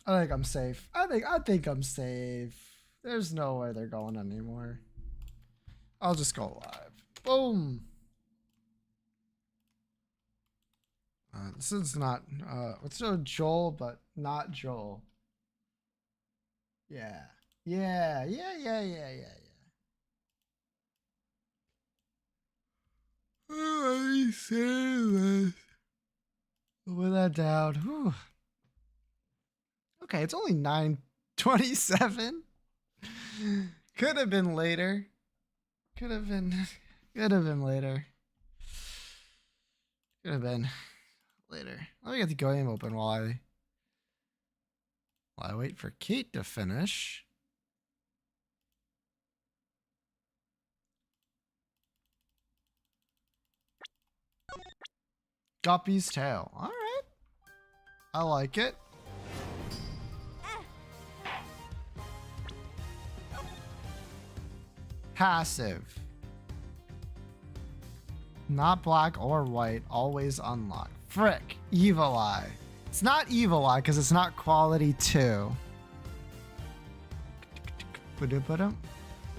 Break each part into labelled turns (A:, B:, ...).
A: I think I'm safe. I think I'm safe. There's no way they're going anymore. I'll just go live. Boom. This is not what's no Joel, but not Joel. Yeah. Yeah. Oh, I say this. With that down. Whew. Okay, it's only 9:27. Could have been later. Could have been later. Could have been later. Let me get the game open while I wait for Kate to finish. Guppy's Tail. All right. I like it. Passive. Not black or white. Always unlocked. Frick. Evil Eye. It's not Evil Eye because it's not quality 2.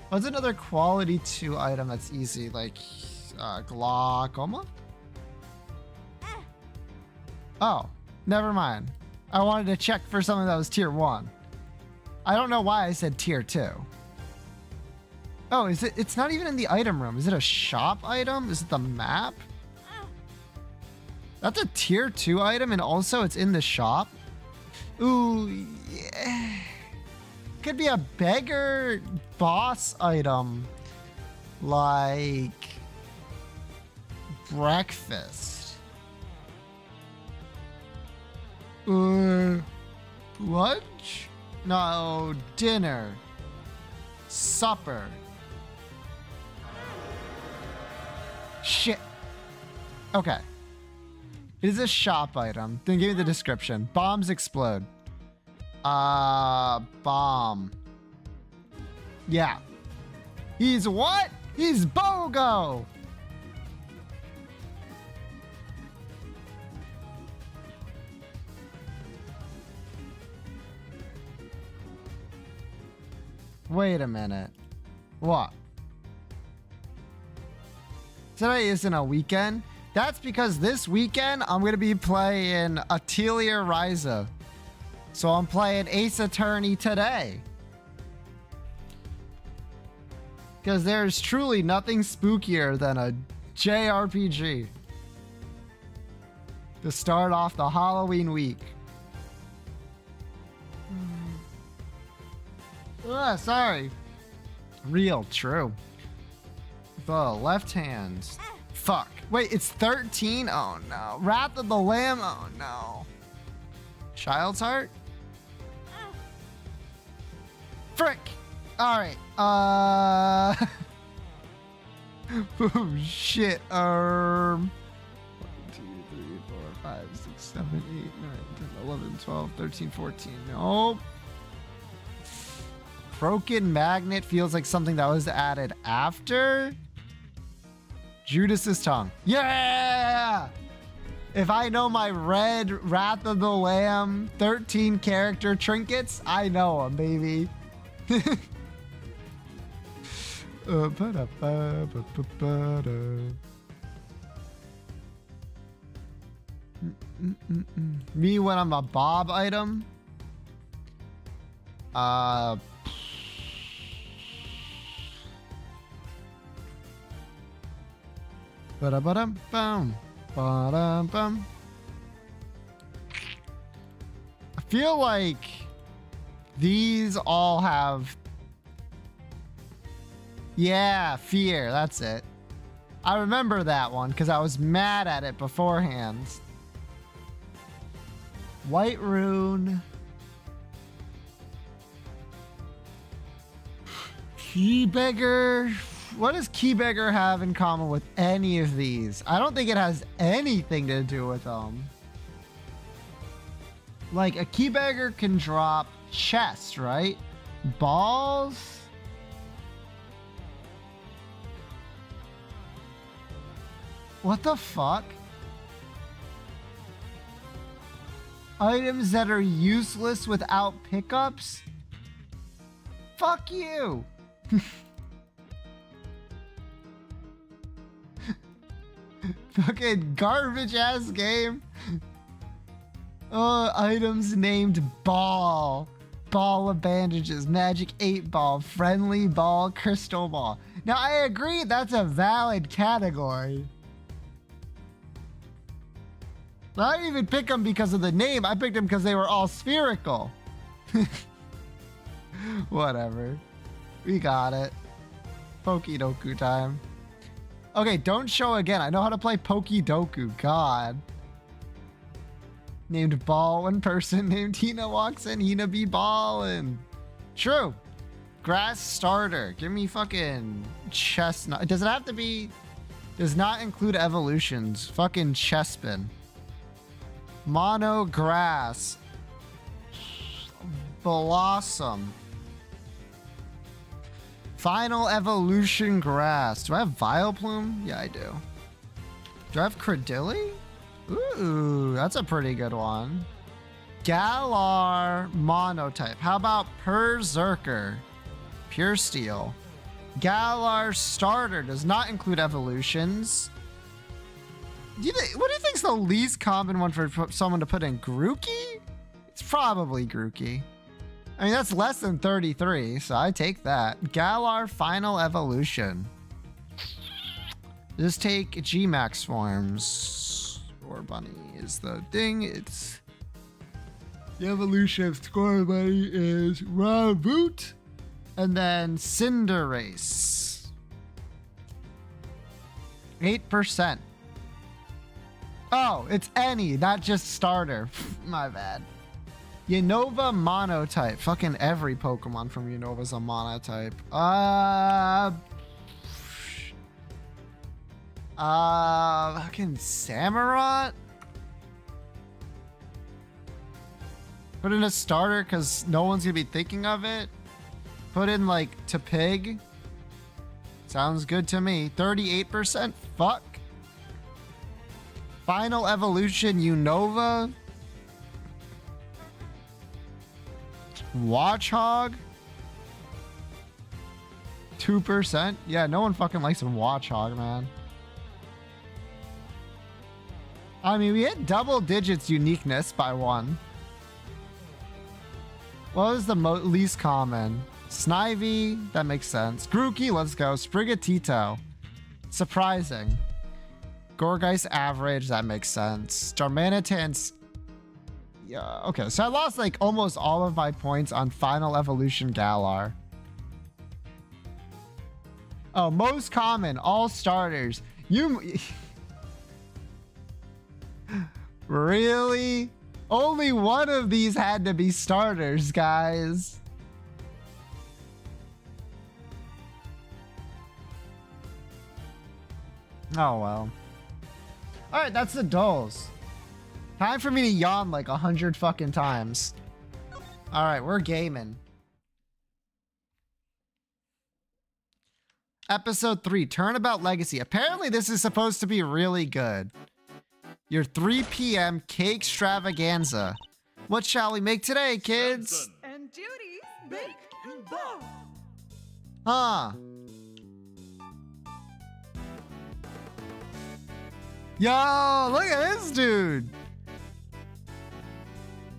A: What's another quality 2 item that's easy? Like glaucoma? Oh, never mind. I wanted to check for something that was tier 1. I don't know why I said tier 2. Oh, is it? It's not even in the item room. Is it a shop item? Is it the map? That's a tier 2 item and also it's in the shop? Ooh, yeah. Could be a beggar boss item. Like breakfast. Lunch? No, dinner. Supper. Shit. Okay. It is a shop item. Then give me the description. Bombs explode. Bomb. Yeah. He's what? He's BOGO! Wait a minute. What? Today isn't a weekend? That's because this weekend I'm going to be playing Atelier Ryza. So I'm playing Ace Attorney today. Because there's truly nothing spookier than a JRPG to start off the Halloween week. Sorry. Real, true. The left hand. Fuck. Wait, it's 13? Oh no. Wrath of the Lamb? Oh no. Child's Heart? Frick! Alright. Oh shit. 1, 2, 3, 4, 5, 6, 7, 8, 9, 10, 11, 12, 13, 14. Nope. Broken Magnet feels like something that was added after Judas's Tongue. Yeah! If I know my red Wrath of the Lamb 13 character trinkets, I know them, baby. Me when I'm a Bob item. Ba-da-ba-dum-bum. Ba-dum-bum. I feel like these all have... Yeah, fear. That's it. I remember that one because I was mad at it beforehand. White Rune. Key Beggar. What does Key Beggar have in common with any of these? I don't think it has anything to do with them. Like, a Key Beggar can drop chests, right? Balls? What the fuck? Items that are useless without pickups? Fuck you! Fucking garbage ass game. Oh, items named ball. Ball of bandages, magic 8 ball, friendly ball, crystal ball. Now I agree that's a valid category. But I didn't even pick them because of the name. I picked them because they were all spherical. Whatever. We got it. Pokidoku time. Okay, don't show again. I know how to play Pokidoku. God. Named Ball. One person named Hina walks in. Hina be ballin'. True. Grass starter. Give me fucking chestnut. Does it have to be... Does not include evolutions. Fucking Chespin. Mono grass. Blossom. Final evolution grass. Do I have Vileplume? Yeah, I do. Do I have Credilli? Ooh, that's a pretty good one. Galar monotype. How about Berserker? Pure Steel. Galar starter does not include evolutions. What do you think's the least common one for someone to put in? Grookey? It's probably Grookey. I mean, that's less than 33, so I take that. Galar final evolution. Just take Gmax forms. Scorbunny is the thing. It's the evolution of Scorbunny is Ravoot and then Cinderace. 8%. Oh, it's any, not just starter. My bad. Unova monotype. Fucking every Pokemon from Unova's a monotype. Fucking Samurott? Put in a starter because no one's gonna be thinking of it. Put in like Tepig. Sounds good to me. 38%? Fuck. Final evolution Unova. Watchog. 2%. Yeah, no one fucking likes a Watchog, man. I mean, we hit double digits uniqueness by one. What was the least common? Snivy, that makes sense. Grookey, let's go. Sprigatito, surprising. Gourgeist average, that makes sense. Darmanitan's, yeah, okay. So I lost like almost all of my points on Final Evolution Galar. Oh, most common, all starters. You really? Only one of these had to be starters, guys. Oh, well. All right, that's the dulls. Time for me to yawn like 100 fucking times. All right, we're gaming. Episode 3, Turnabout Legacy. Apparently this is supposed to be really good. Your 3 p.m. cake extravaganza. What shall we make today, kids?
B: And duties, bake and bow.
A: Huh. Yo, look at this dude.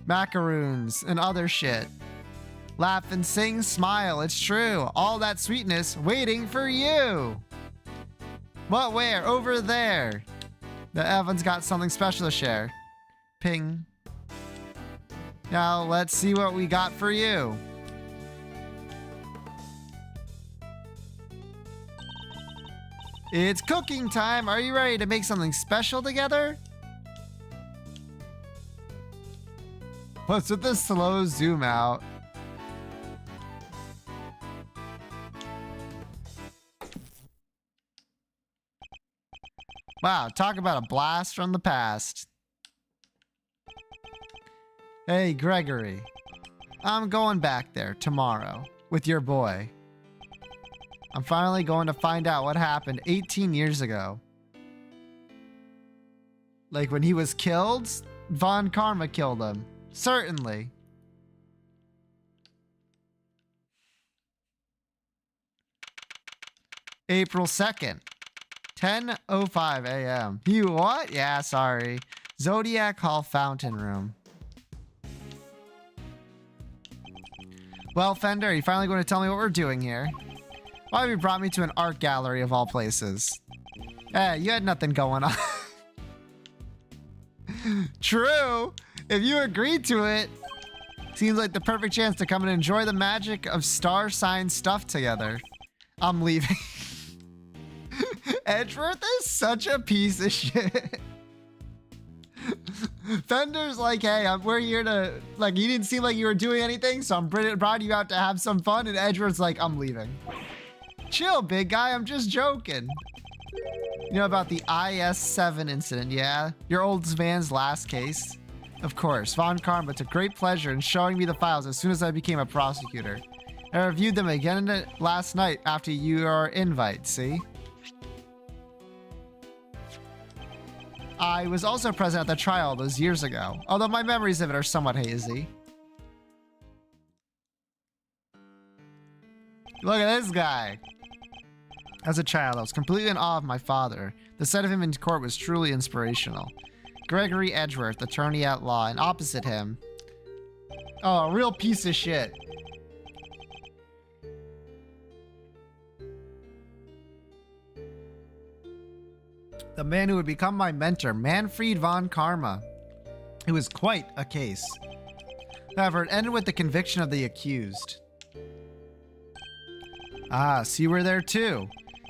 A: Macaroons and other shit. Laugh and sing, smile, it's true. All that sweetness waiting for you. What, where? Over there. The Evan's got something special to share. Ping. Now let's see what we got for you. It's cooking time. Are you ready to make something special together? What's with the slow zoom out? Wow, talk about a blast from the past. Hey, Gregory. I'm going back there tomorrow with your boy. I'm finally going to find out what happened 18 years ago. Like when he was killed, Von Karma killed him. Certainly. April 2nd, 10:05 a.m. You what? Yeah, sorry. Zodiac Hall Fountain Room. Well, Fender, are you finally going to tell me what we're doing here? Why have you brought me to an art gallery of all places? Hey, you had nothing going on. True. If you agreed to it, seems like the perfect chance to come and enjoy the magic of star sign stuff together. I'm leaving. Edgeworth is such a piece of shit. Fender's like, hey, we're here to, like, you didn't seem like you were doing anything, so I'm brought you out to have some fun, and Edgeworth's like, I'm leaving. Chill, big guy, I'm just joking. You know about the IS-7 incident, yeah? Your old man's last case? Of course, Von Karma took great pleasure in showing me the files as soon as I became a prosecutor. I reviewed them again last night after your invite, see? I was also present at the trial those years ago, although my memories of it are somewhat hazy. Look at this guy. As a child, I was completely in awe of my father. The sight of him in court was truly inspirational. Gregory Edgeworth, attorney at law, and opposite him... Oh, a real piece of shit. The man who would become my mentor, Manfred von Karma. It was quite a case. However, it ended with the conviction of the accused. Ah, so you were there too.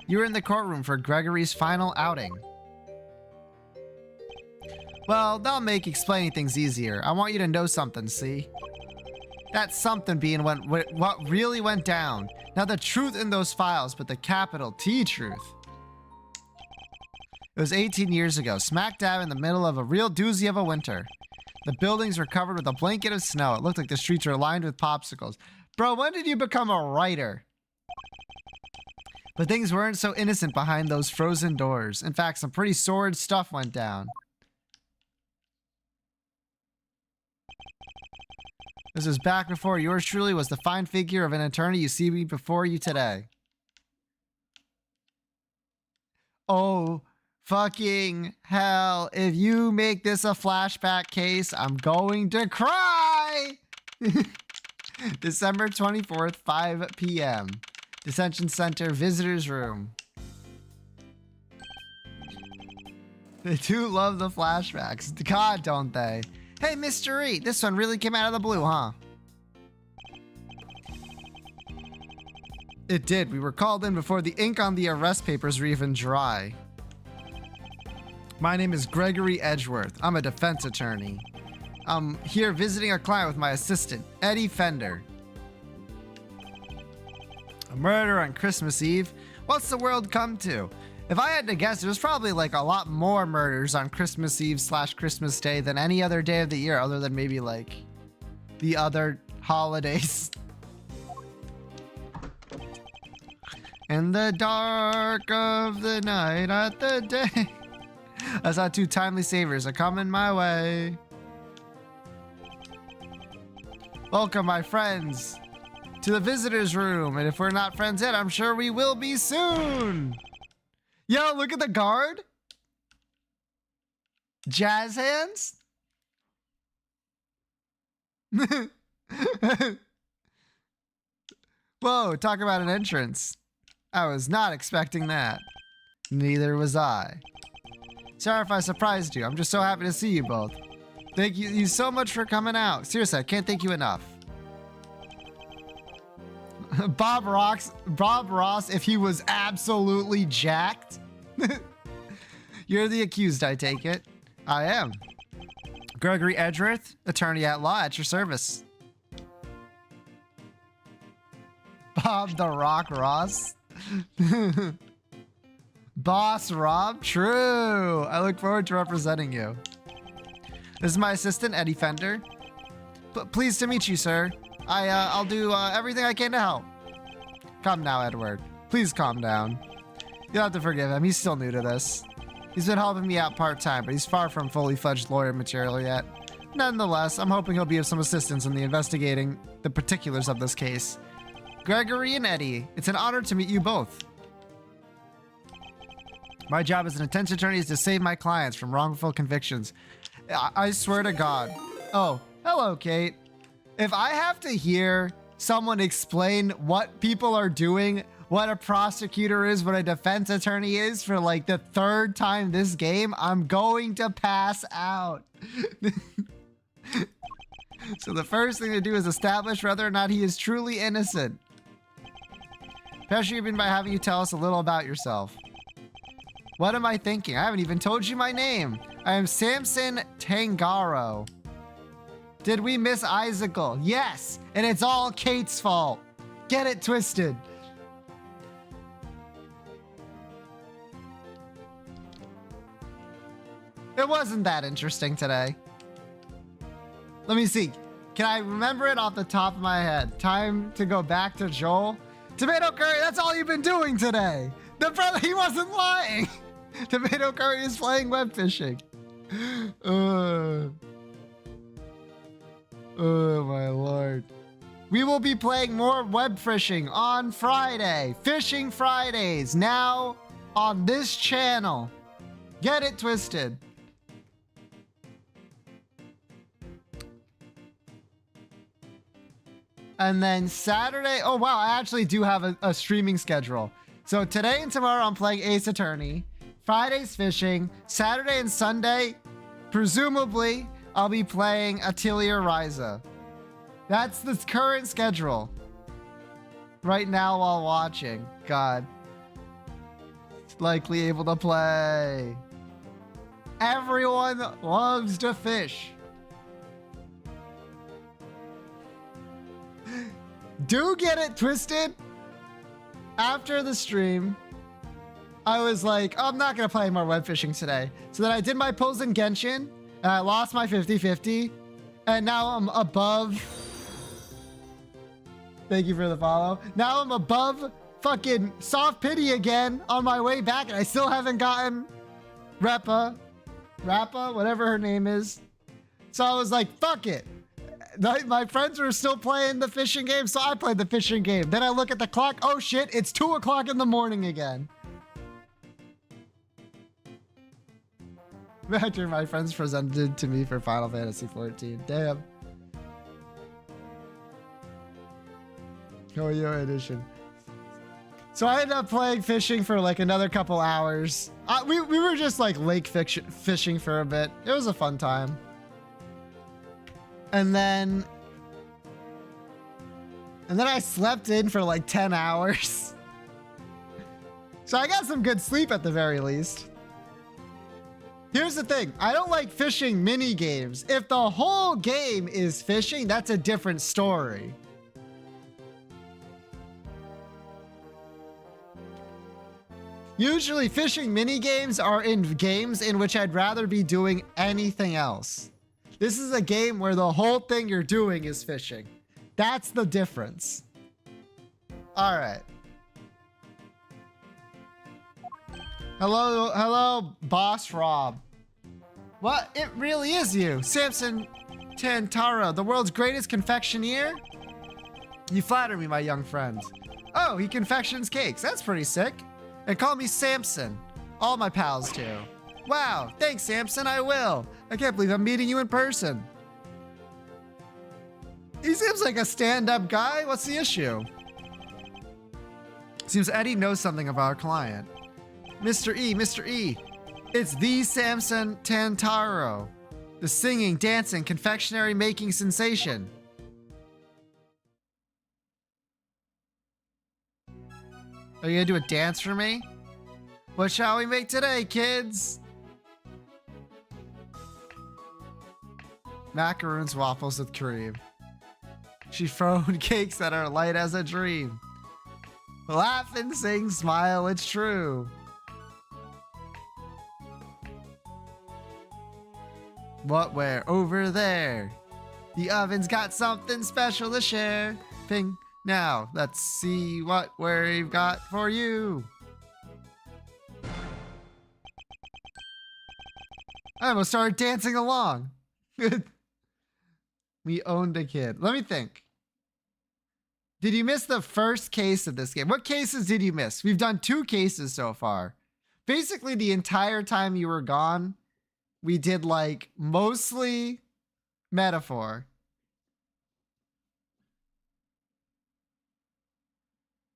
A: You were in the courtroom for Gregory's final outing. Well, that'll make explaining things easier. I want you to know something, see? That something being what really went down. Not the truth in those files, but the capital T truth. It was 18 years ago, smack dab in the middle of a real doozy of a winter. The buildings were covered with a blanket of snow. It looked like the streets were lined with popsicles. Bro, when did you become a writer? But things weren't so innocent behind those frozen doors. In fact, some pretty sordid stuff went down. This was back before yours truly was the fine figure of an attorney you see before you today. Oh, fucking hell. If you make this a flashback case, I'm going to cry! December 24th, 5 p.m. Detention Center Visitors Room. They do love the flashbacks. God, don't they? Hey, Mr. E, this one really came out of the blue, huh? It did. We were called in before the ink on the arrest papers were even dry. My name is Gregory Edgeworth. I'm a defense attorney. I'm here visiting a client with my assistant, Eddie Fender. A murder on Christmas Eve? What's the world come to? If I had to guess, there's probably like a lot more murders on Christmas Eve / Christmas Day than any other day of the year, other than maybe like the other holidays. In the dark of the night at the day, I saw two timely saviors are coming my way. Welcome, my friends, to the visitors room. And if we're not friends yet, I'm sure we will be soon. Yo, look at the guard. Jazz hands. Whoa, talk about an entrance. I was not expecting that. Neither was I. Sorry if I surprised you. I'm just so happy to see you both. Thank you so much for coming out. Seriously, I can't thank you enough. Bob Ross, if he was absolutely jacked. You're the accused, I take it. I am. Gregory Edgeworth, attorney at law, at your service. Bob the Rock Ross. Boss Rob, true. I look forward to representing you. This is my assistant, Eddie Fender. Pleased to meet you, sir. I'll do everything I can to help. Calm now, Edward. Please calm down. You'll have to forgive him. He's still new to this. He's been helping me out part-time, but he's far from fully fledged lawyer material yet. Nonetheless, I'm hoping he'll be of some assistance in the investigating the particulars of this case. Gregory and Eddie, it's an honor to meet you both. My job as an intense attorney is to save my clients from wrongful convictions. I swear to God. Oh, hello, Kate. If I have to hear someone explain what people are doing, what a prosecutor is, what a defense attorney is for like the third time this game, I'm going to pass out. So the first thing to do is establish whether or not he is truly innocent. Pressure even by having you tell us a little about yourself. What am I thinking? I haven't even told you my name. I am Samson Tangaro. Did we miss Icicle? Yes, and it's all Kate's fault. Get it twisted. It wasn't that interesting today. Let me see. Can I remember it off the top of my head? Time to go back to Joel. Tomato curry, that's all you've been doing today. The brother, he wasn't lying. Tomato curry is playing web fishing. Oh my lord. We will be playing more web fishing on Friday. Fishing Fridays now on this channel. Get it twisted. And then Saturday, oh wow, I actually do have a streaming schedule. So today and tomorrow I'm playing Ace Attorney. Friday's fishing. Saturday and Sunday, presumably, I'll be playing Atelier Ryza. That's the current schedule. Right now while watching. God. Likely able to play. Everyone loves to fish. Do get it twisted. After the stream, I was like, oh, I'm not going to play more web fishing today. So then I did my pulls in Genshin, and I lost my 50-50. And now I'm above. Thank you for the follow. Now I'm above fucking soft pity again on my way back, and I still haven't gotten Rappa, whatever her name is. So I was like, fuck it. My friends were still playing the fishing game, so I played the fishing game. Then I look at the clock. Oh shit, it's 2 o'clock in the morning again. After my friends presented to me for Final Fantasy 14. Damn. Koyo edition. So I ended up playing fishing for like another couple hours. We were just like lake fishing for a bit. It was a fun time. And then I slept in for like 10 hours. So I got some good sleep at the very least. Here's the thing. I don't like fishing mini games. If the whole game is fishing, that's a different story. Usually fishing mini games are in games in which I'd rather be doing anything else. This is a game where the whole thing you're doing is fishing. That's the difference. All right. Hello, Boss Rob. What? It really is you, Samson Tantaro, the world's greatest confectioner? You flatter me, my young friend. Oh, he confections cakes. That's pretty sick. And call me Samson. All my pals do. Wow, thanks, Samson, I will. I can't believe I'm meeting you in person. He seems like a stand-up guy. What's the issue? Seems Eddie knows something of our client. Mr. E, it's the Samson Tantaro, the singing, dancing, confectionery making sensation. Are you gonna do a dance for me? What shall we make today, kids? Macaroons, waffles with cream. She thrown cakes that are light as a dream. Laugh and sing, smile, it's true. What, where? Over there. The oven's got something special to share. Ping. Now, let's see what we've got for you. I almost started dancing along. We owned a kid. Let me think. Did you miss the first case of this game? What cases did you miss? We've done 2 cases so far. Basically, the entire time you were gone, we did like mostly metaphor.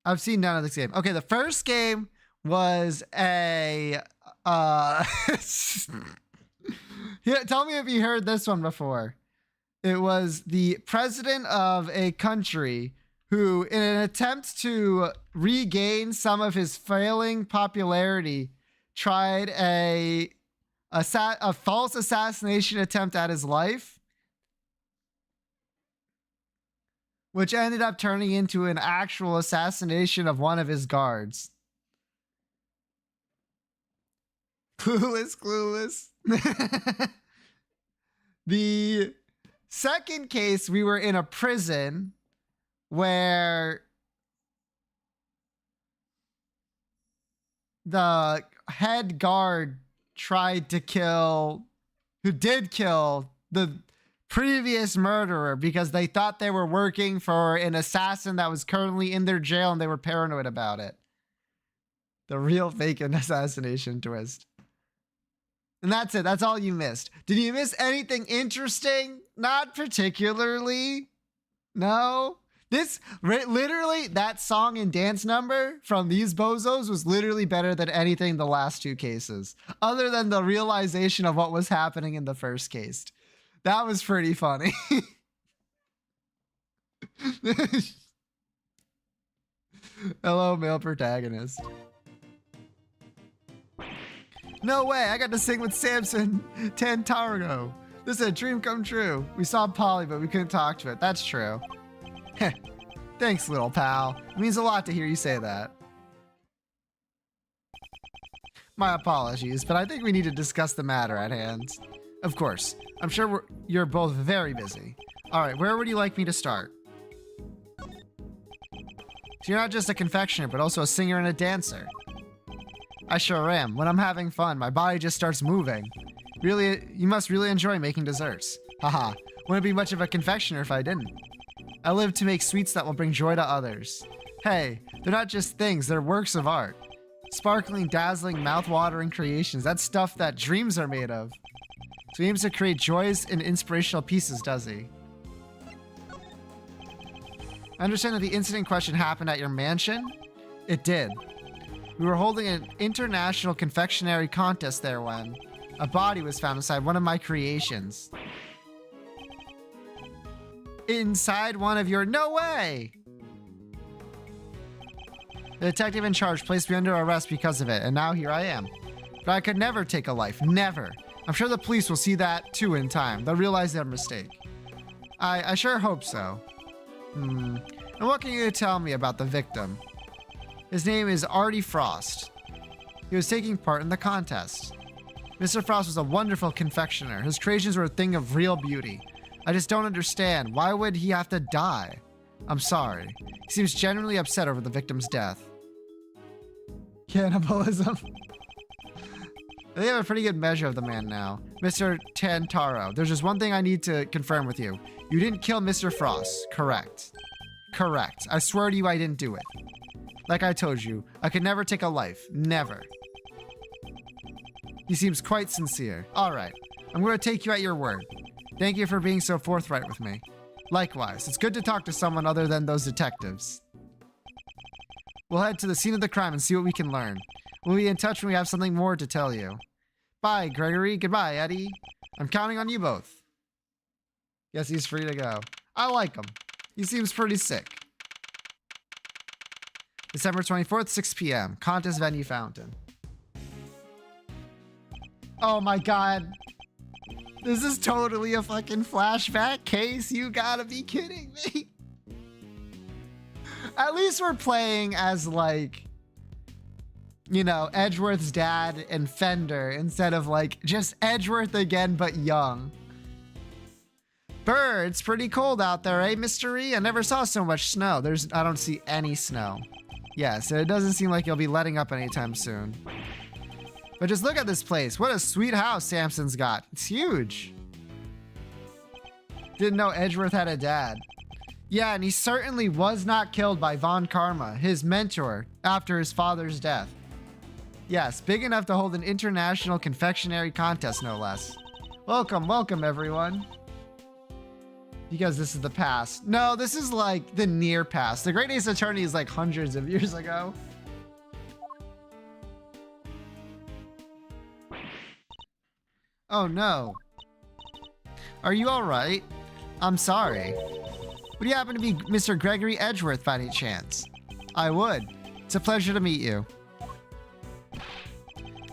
A: I've seen none of this game. Okay, the first game was a yeah, tell me if you heard this one before. It was the president of a country who, in an attempt to regain some of his failing popularity, tried a false assassination attempt at his life, which ended up turning into an actual assassination of one of his guards. Clueless. The second case, we were in a prison where the head guard who did kill the previous murderer because they thought they were working for an assassin that was currently in their jail and they were paranoid about it. The real fake assassination twist. And that's it. That's all you missed. Did you miss anything interesting? Not particularly. No. Literally, that song and dance number from these bozos was literally better than anything the last 2 cases. Other than the realization of what was happening in the first case. That was pretty funny. Hello, male protagonist. No way, I got to sing with Samson Tantarago. This is a dream come true. We saw Polly, but we couldn't talk to it. That's true. Thanks, little pal. It means a lot to hear you say that. My apologies, but I think we need to discuss the matter at hand. Of course. I'm sure you're both very busy. All right, where would you like me to start? So you're not just a confectioner, but also a singer and a dancer. I sure am. When I'm having fun, my body just starts moving. Really, you must really enjoy making desserts. Haha, wouldn't be much of a confectioner if I didn't. I live to make sweets that will bring joy to others. Hey, they're not just things, they're works of art. Sparkling, dazzling, mouth-watering creations. That's stuff that dreams are made of. So he aims to create joys and inspirational pieces, does he? I understand that the incident in question happened at your mansion? It did. We were holding an international confectionery contest there when a body was found inside one of my creations. Inside one of your... No way! The detective in charge placed me under arrest because of it, and now here I am. But I could never take a life. Never. I'm sure the police will see that too in time. They'll realize their mistake. I sure hope so. And what can you tell me about the victim? His name is Artie Frost. He was taking part in the contest. Mr. Frost was a wonderful confectioner. His creations were a thing of real beauty. I just don't understand. Why would he have to die? I'm sorry. He seems genuinely upset over the victim's death. Cannibalism. They have a pretty good measure of the man now. Mr. Tantaro, there's just one thing I need to confirm with you. You didn't kill Mr. Frost, correct? Correct. I swear to you I didn't do it. Like I told you, I could never take a life. Never. He seems quite sincere. Alright, I'm going to take you at your word. Thank you for being so forthright with me. Likewise, it's good to talk to someone other than those detectives. We'll head to the scene of the crime and see what we can learn. We'll be in touch when we have something more to tell you. Bye, Gregory. Goodbye, Eddie. I'm counting on you both. Yes, he's free to go. I like him. He seems pretty sick. December 24th, 6 p.m. Contest venue fountain. Oh my god. This is totally a fucking flashback case. You gotta be kidding me. At least we're playing as like, you know, Edgeworth's dad and Fender instead of like just Edgeworth again, but young. Birds, pretty cold out there, eh, Mystery? I never saw so much snow. I don't see any snow. Yes, it doesn't seem like you'll be letting up anytime soon. But just look at this place. What a sweet house Samson's got. It's huge. Didn't know Edgeworth had a dad. Yeah, and he certainly was not killed by Von Karma, his mentor, after his father's death. Yes, big enough to hold an international confectionery contest, no less. Welcome, welcome, everyone. Because this is the past. No, this is like the near past. The Great Ace Attorney is like hundreds of years ago. Oh no. Are you alright? I'm sorry. Would you happen to be Mr. Gregory Edgeworth by any chance? I would. It's a pleasure to meet you.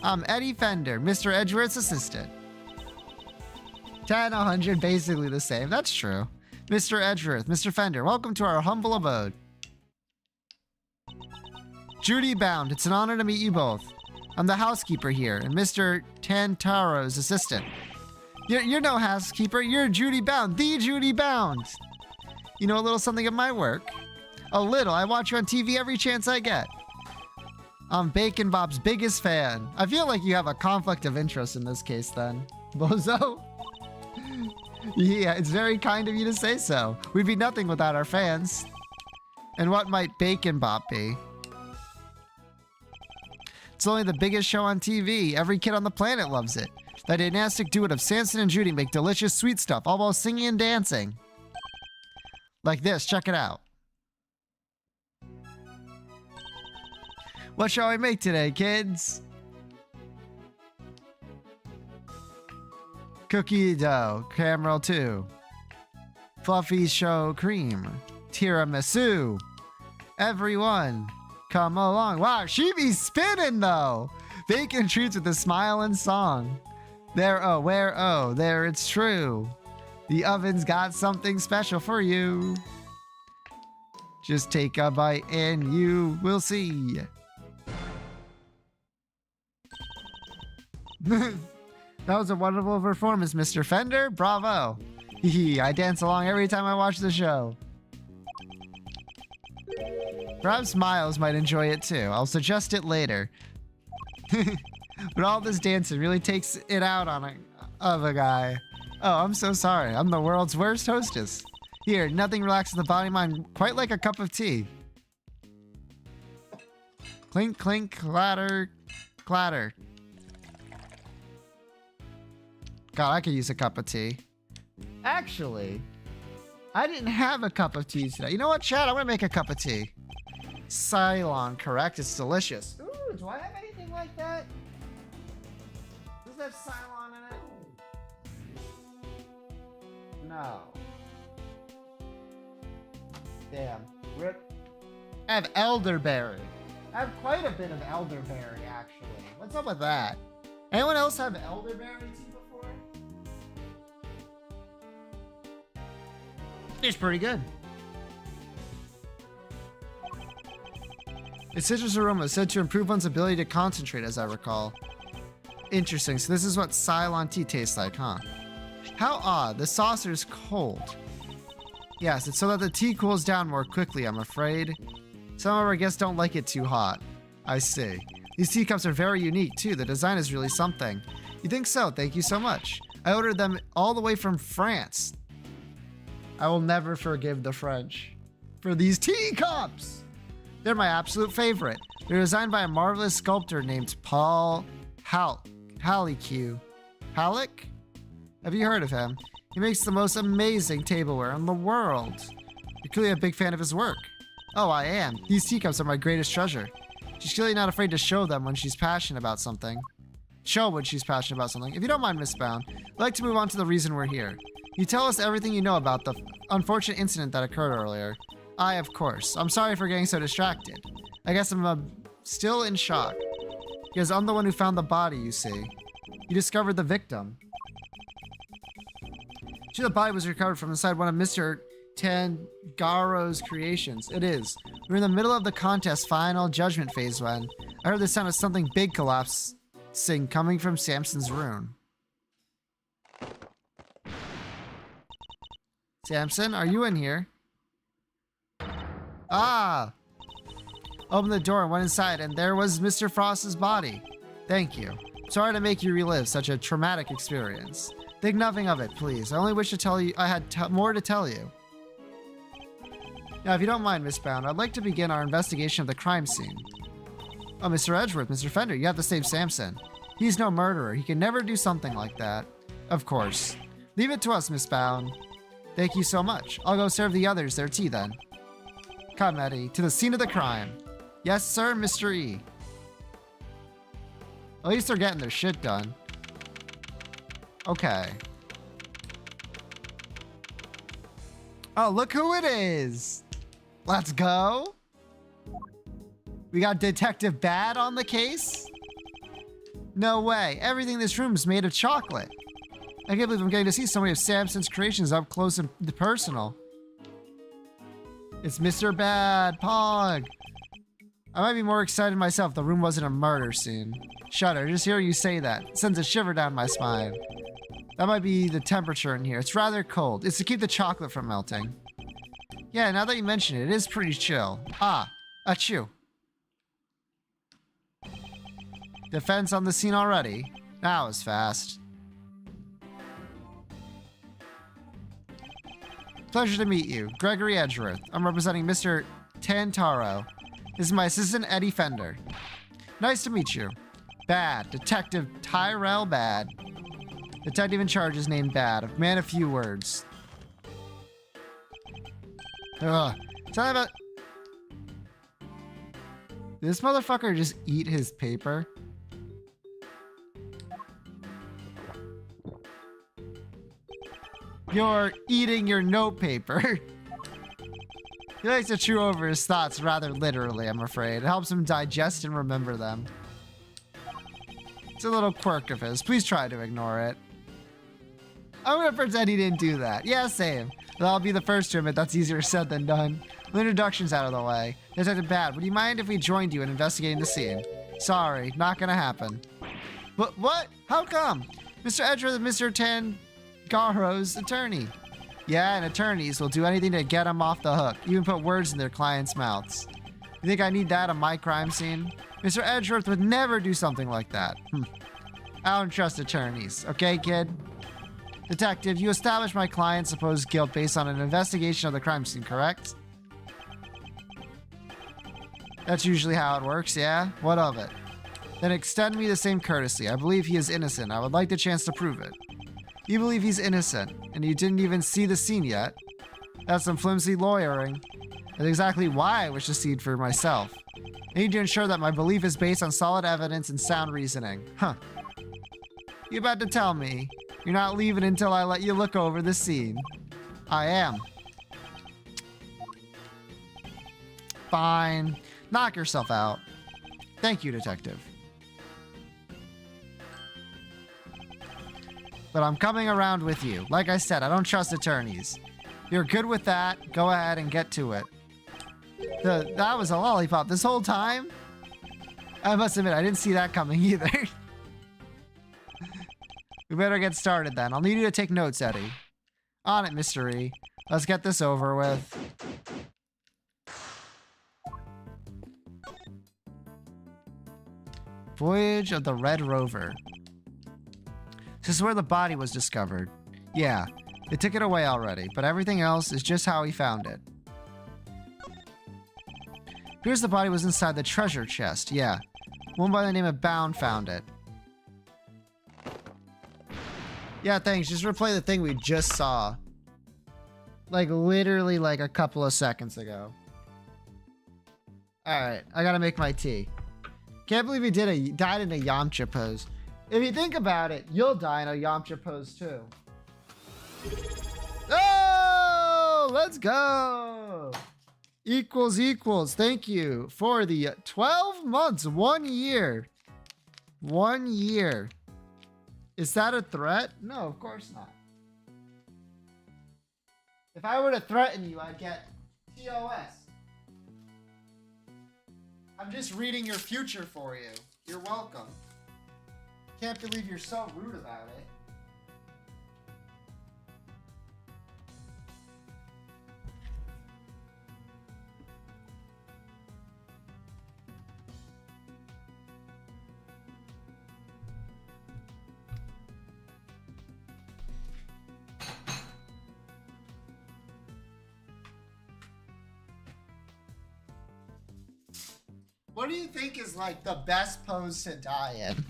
A: I'm Eddie Fender, Mr. Edgeworth's assistant. 10, 100, basically the same. That's true. Mr. Edgeworth, Mr. Fender, welcome to our humble abode. Judy Bound, it's an honor to meet you both. I'm the housekeeper here, and Mr. Tantaro's assistant. You're no housekeeper, you're Judy Bound, the Judy Bound. You know a little something of my work? A little, I watch you on TV every chance I get. I'm Bacon Bob's biggest fan. I feel like you have a conflict of interest in this case then. Bozo? Yeah, it's very kind of you to say so. We'd be nothing without our fans. And what might Bacon Bob be? It's only the biggest show on TV. Every kid on the planet loves it. That dynastic duet of Samson and Judy make delicious sweet stuff, all while singing and dancing. Like this, check it out. What shall we make today, kids? Cookie dough, caramel 2. Fluffy show cream. Tiramisu. Everyone, come along. Wow, she be spinning though. Bacon treats with a smile and song. There, oh, where, oh, there it's true. The oven's got something special for you. Just take a bite and you will see. That was a wonderful performance, Mr. Fender. Bravo. I dance along every time I watch the show. Perhaps Miles might enjoy it too. I'll suggest it later. But all this dancing really takes it out on a guy. Oh, I'm so sorry. I'm the world's worst hostess. Here, nothing relaxes the body and mind quite like a cup of tea. Clink, clink, clatter, clatter. God, I could use a cup of tea. Actually, I didn't have a cup of tea today. You know what, Chad? I'm gonna make a cup of tea. Ceylon, correct? It's delicious. Ooh, do I have anything like that? Does that have Ceylon in it? No. Damn. Rip. I have elderberry. I have quite a bit of elderberry, actually. What's up with that? Anyone else have elderberry tea before? It's pretty good. Its citrus aroma is said to improve one's ability to concentrate, as I recall. Interesting, so this is what Ceylon tea tastes like, huh? How odd, the saucer's cold. Yes, it's so that the tea cools down more quickly, I'm afraid. Some of our guests don't like it too hot. I see. These teacups are very unique, too. The design is really something. You think so? Thank you so much. I ordered them all the way from France. I will never forgive the French for these teacups. They're my absolute favorite. They're designed by a marvelous sculptor named Paul Halleck. Halleck? Have you heard of him? He makes the most amazing tableware in the world. You're clearly a big fan of his work. Oh, I am. These teacups are my greatest treasure. She's clearly not afraid to show them when she's passionate about something. Show when she's passionate about something. If you don't mind, Miss Bound, I'd like to move on to the reason we're here. You tell us everything you know about the unfortunate incident that occurred earlier. Of course. I'm sorry for getting so distracted. I guess I'm still in shock. Because I'm the one who found the body, you see. You discovered the victim. The body was recovered from inside one of Mr. Tangaro's creations. It is. We're in the middle of the contest final judgment phase when I heard the sound of something big collapsing coming from Samson's room. Samson, are you in here? Ah! Opened the door and went inside, and there was Mr. Frost's body. Thank you. Sorry to make you relive such a traumatic experience. Think nothing of it, please. I only wish to tell you I had more to tell you. Now, if you don't mind, Miss Bound, I'd like to begin our investigation of the crime scene. Oh, Mr. Edgeworth, Mr. Fender, you have to save Samson. He's no murderer. He can never do something like that. Of course. Leave it to us, Miss Bound. Thank you so much. I'll go serve the others their tea then. Come, Eddie, to the scene of the crime. Yes, sir, Mr. E. At least they're getting their shit done. Okay. Oh, look who it is. Let's go. We got Detective Bad on the case? No way. Everything in this room is made of chocolate. I can't believe I'm getting to see so many of Samson's creations up close and personal. It's Mr. Bad, Pog. I might be more excited myself if the room wasn't a murder scene. Shudder, just hear you say that. It sends a shiver down my spine. That might be the temperature in here. It's rather cold. It's to keep the chocolate from melting. Yeah, now that you mention it, it is pretty chill. Ah, achoo. Defense on the scene already. That was fast. Pleasure to meet you. Gregory Edgeworth. I'm representing Mr. Tantaro. This is my assistant, Eddie Fender. Nice to meet you. Bad. Detective Tyrell Bad. Detective in charge is named Bad. A man of few words. Ugh. Tell me about... Did this motherfucker just eat his paper? You're eating your notepaper. He likes to chew over his thoughts rather literally, I'm afraid. It helps him digest and remember them. It's a little quirk of his. Please try to ignore it. I'm gonna pretend he didn't do that. Yeah, same. But I'll be the first to admit that's easier said than done. The introduction's out of the way. Detective Bad, would you mind if we joined you in investigating the scene? Sorry, not gonna happen. But what? How come? Mr. Edgeworth and Mr. Tangaro's attorney. Yeah, and attorneys will do anything to get them off the hook, even put words in their clients' mouths. You think I need that on my crime scene? Mr. Edgeworth would never do something like that. I don't trust attorneys, okay, kid? Detective, you established my client's supposed guilt based on an investigation of the crime scene, correct? That's usually how it works, yeah? What of it? Then extend me the same courtesy. I believe he is innocent. I would like the chance to prove it. You believe he's innocent, and you didn't even see the scene yet? That's some flimsy lawyering. That's exactly why I wish to see it for myself. I need to ensure that my belief is based on solid evidence and sound reasoning. Huh. You about to tell me you're not leaving until I let you look over the scene? I am. Fine. Knock yourself out. Thank you, Detective. But I'm coming around with you. Like I said, I don't trust attorneys. If you're good with that, go ahead and get to it. That was a lollipop this whole time? I must admit, I didn't see that coming either. We better get started then. I'll need you to take notes, Eddie. On it, Mr. E. Let's get this over with. Voyage of the Red Rover. This is where the body was discovered. Yeah, they took it away already, but everything else is just how he found it. Here's the body was inside the treasure chest. Yeah, one by the name of Bound found it. Yeah, thanks. Just replay the thing we just saw. Like, literally, like, a couple of seconds ago. Alright, I gotta make my tea. Can't believe he died in a Yamcha pose. If you think about it, you'll die in a Yamcha pose, too. Oh! Let's go! Equals equals. Thank you for the 12 months. 1 year. 1 year. Is that a threat? No, of course not. If I were to threaten you, I'd get TOS. I'm just reading your future for you. You're welcome. Can't believe you're so rude about it. What do you think is like the best pose to die in?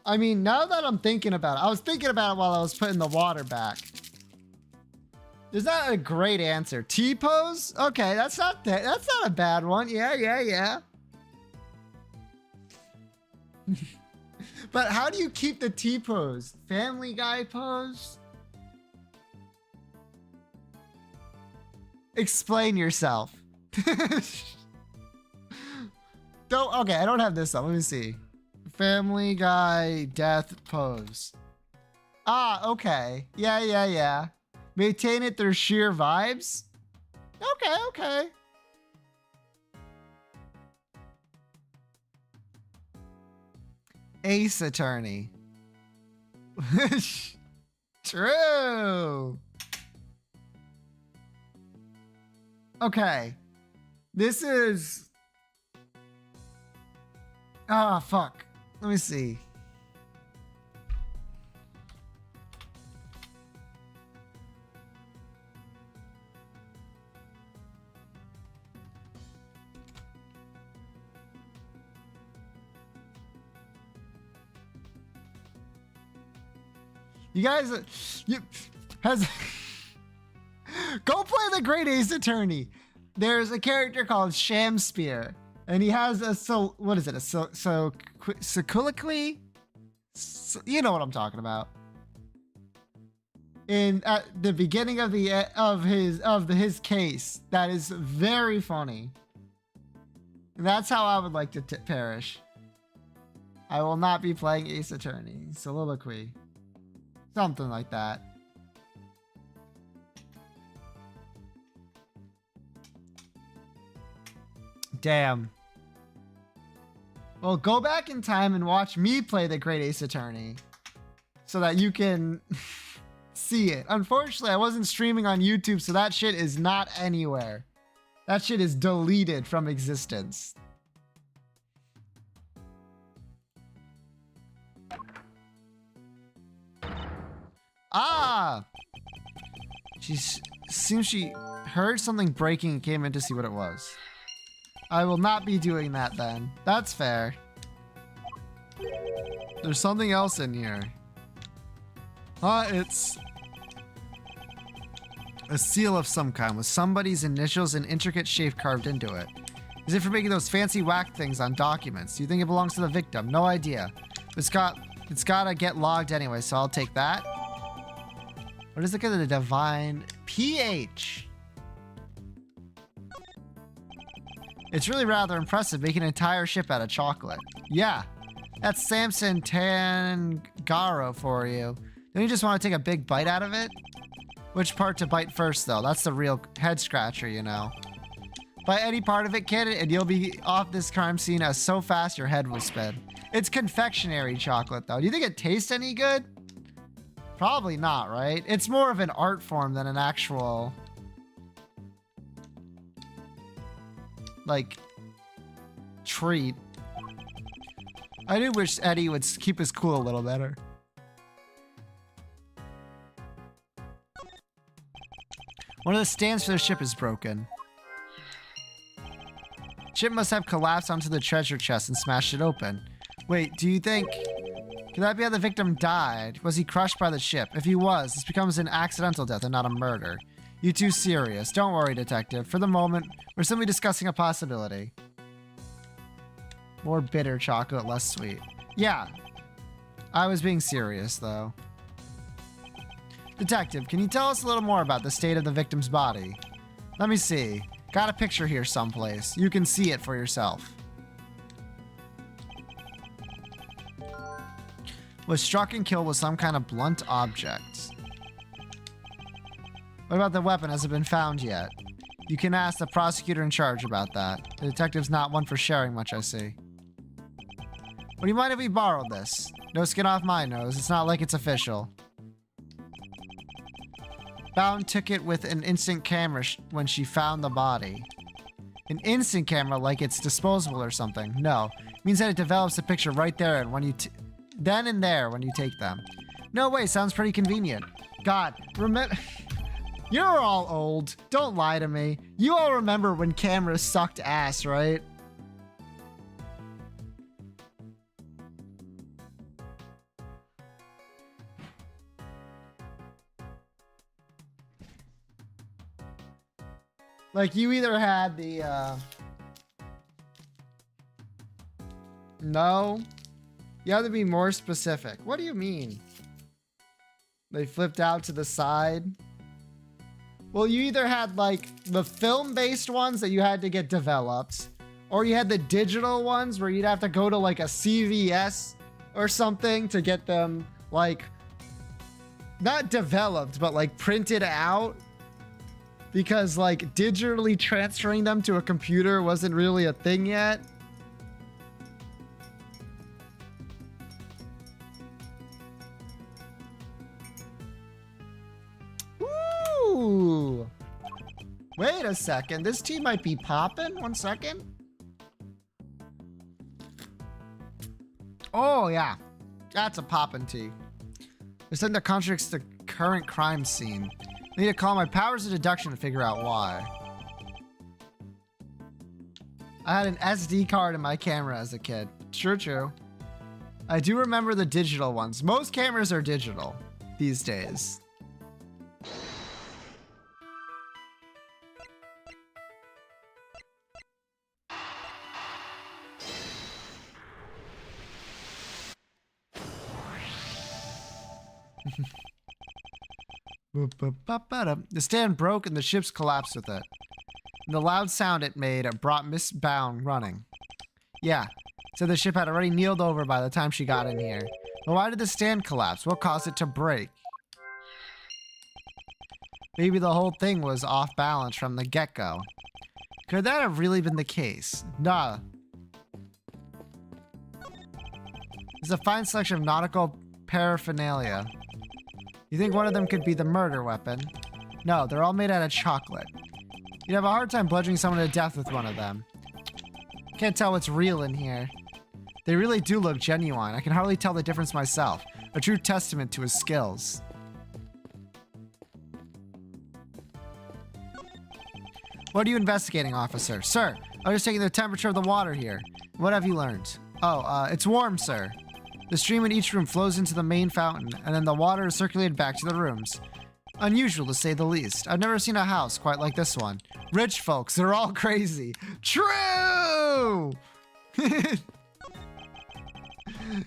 A: I mean, now that I'm thinking about it, I was thinking about it while I was putting the water back. There's not a great answer. T-pose? Okay, that's not a bad one. Yeah. But how do you keep the T-pose? Family Guy pose? Explain yourself. Okay, I don't have this up. Let me see. Family Guy death pose. Ah, okay. Yeah. Maintain it through sheer vibes? Okay. Ace Attorney. True. Okay. This is... Ah, fuck. Let me see. You guys, go play the Great Ace Attorney. There's a character called Shamspear, and he has a soliloquy? You know what I'm talking about. At the beginning of his case, that is very funny. That's how I would like to perish. I will not be playing Ace Attorney. Soliloquy. Something like that. Damn. Well, go back in time and watch me play the Great Ace Attorney so that you can see it. Unfortunately, I wasn't streaming on YouTube, so that shit is not anywhere. That shit is deleted from existence. Ah! Seems she heard something breaking and came in to see what it was. I will not be doing that then. That's fair. There's something else in here. It's a seal of some kind with somebody's initials and intricate shape carved into it. Is it for making those fancy whack things on documents? Do you think it belongs to the victim? No idea. It's gotta get logged anyway, so I'll take that. What is it called? The divine pH. It's really rather impressive making an entire ship out of chocolate. Yeah, that's Samson Tangaro for you. Don't you just want to take a big bite out of it? Which part to bite first, though? That's the real head scratcher, you know. Bite any part of it, kid, and you'll be off this crime scene as so fast your head will spin. It's confectionery chocolate, though. Do you think it tastes any good? Probably not, right? It's more of an art form than an actual... like... treat. I do wish Eddie would keep his cool a little better. One of the stands for the ship is broken. Ship must have collapsed onto the treasure chest and smashed it open. Wait, do you think... could that be how the victim died? Was he crushed by the ship? If he was, this becomes an accidental death and not a murder. You too serious. Don't worry, detective. For the moment, we're simply discussing a possibility. More bitter chocolate, less sweet. Yeah. I was being serious, though. Detective, can you tell us a little more about the state of the victim's body? Let me see. Got a picture here someplace. You can see it for yourself. Was struck and killed with some kind of blunt object. What about the weapon? Has it been found yet? You can ask the prosecutor in charge about that. The detective's not one for sharing much, I see. Would you mind if we borrowed this? No skin off my nose. It's not like it's official. Bound took it with an instant camera when she found the body. An instant camera, like it's disposable or something. No. It means that it develops a picture right there and when you then and there when you take them. No way, sounds pretty convenient. God, remember You're all old. Don't lie to me. You all remember when cameras sucked ass, right? Like, you either had the, No. You have to be more specific. What do you mean? They flipped out to the side? Well, you either had, like, the film-based ones that you had to get developed, or you had the digital ones where you'd have to go to, like, a CVS or something to get them, like, not developed, but, like, printed out. Because, like, digitally transferring them to a computer wasn't really a thing yet. Ooh. Wait a second. This tea might be popping. 1 second. Oh, yeah. That's a poppin' tea. There's something that contradicts the current crime scene. I need to call my powers of deduction to figure out why. I had an SD card in my camera as a kid. True. I do remember the digital ones. Most cameras are digital these days. The stand broke and the ships collapsed with it. And the loud sound it made brought Miss Bound running. Yeah, so the ship had already kneeled over by the time she got in here. But why did the stand collapse? What caused it to break? Maybe the whole thing was off balance from the get-go. Could that have really been the case? Nah. There's a fine selection of nautical paraphernalia. You think one of them could be the murder weapon? No, they're all made out of chocolate. You'd have a hard time bludgeoning someone to death with one of them. Can't tell what's real in here. They really do look genuine. I can hardly tell the difference myself. A true testament to his skills. What are you investigating, officer? Sir, I was just taking the temperature of the water here. What have you learned? Oh, it's warm, sir. The stream in each room flows into the main fountain, and then the water is circulated back to the rooms. Unusual, to say the least. I've never seen a house quite like this one. Rich folks, they're all crazy. True!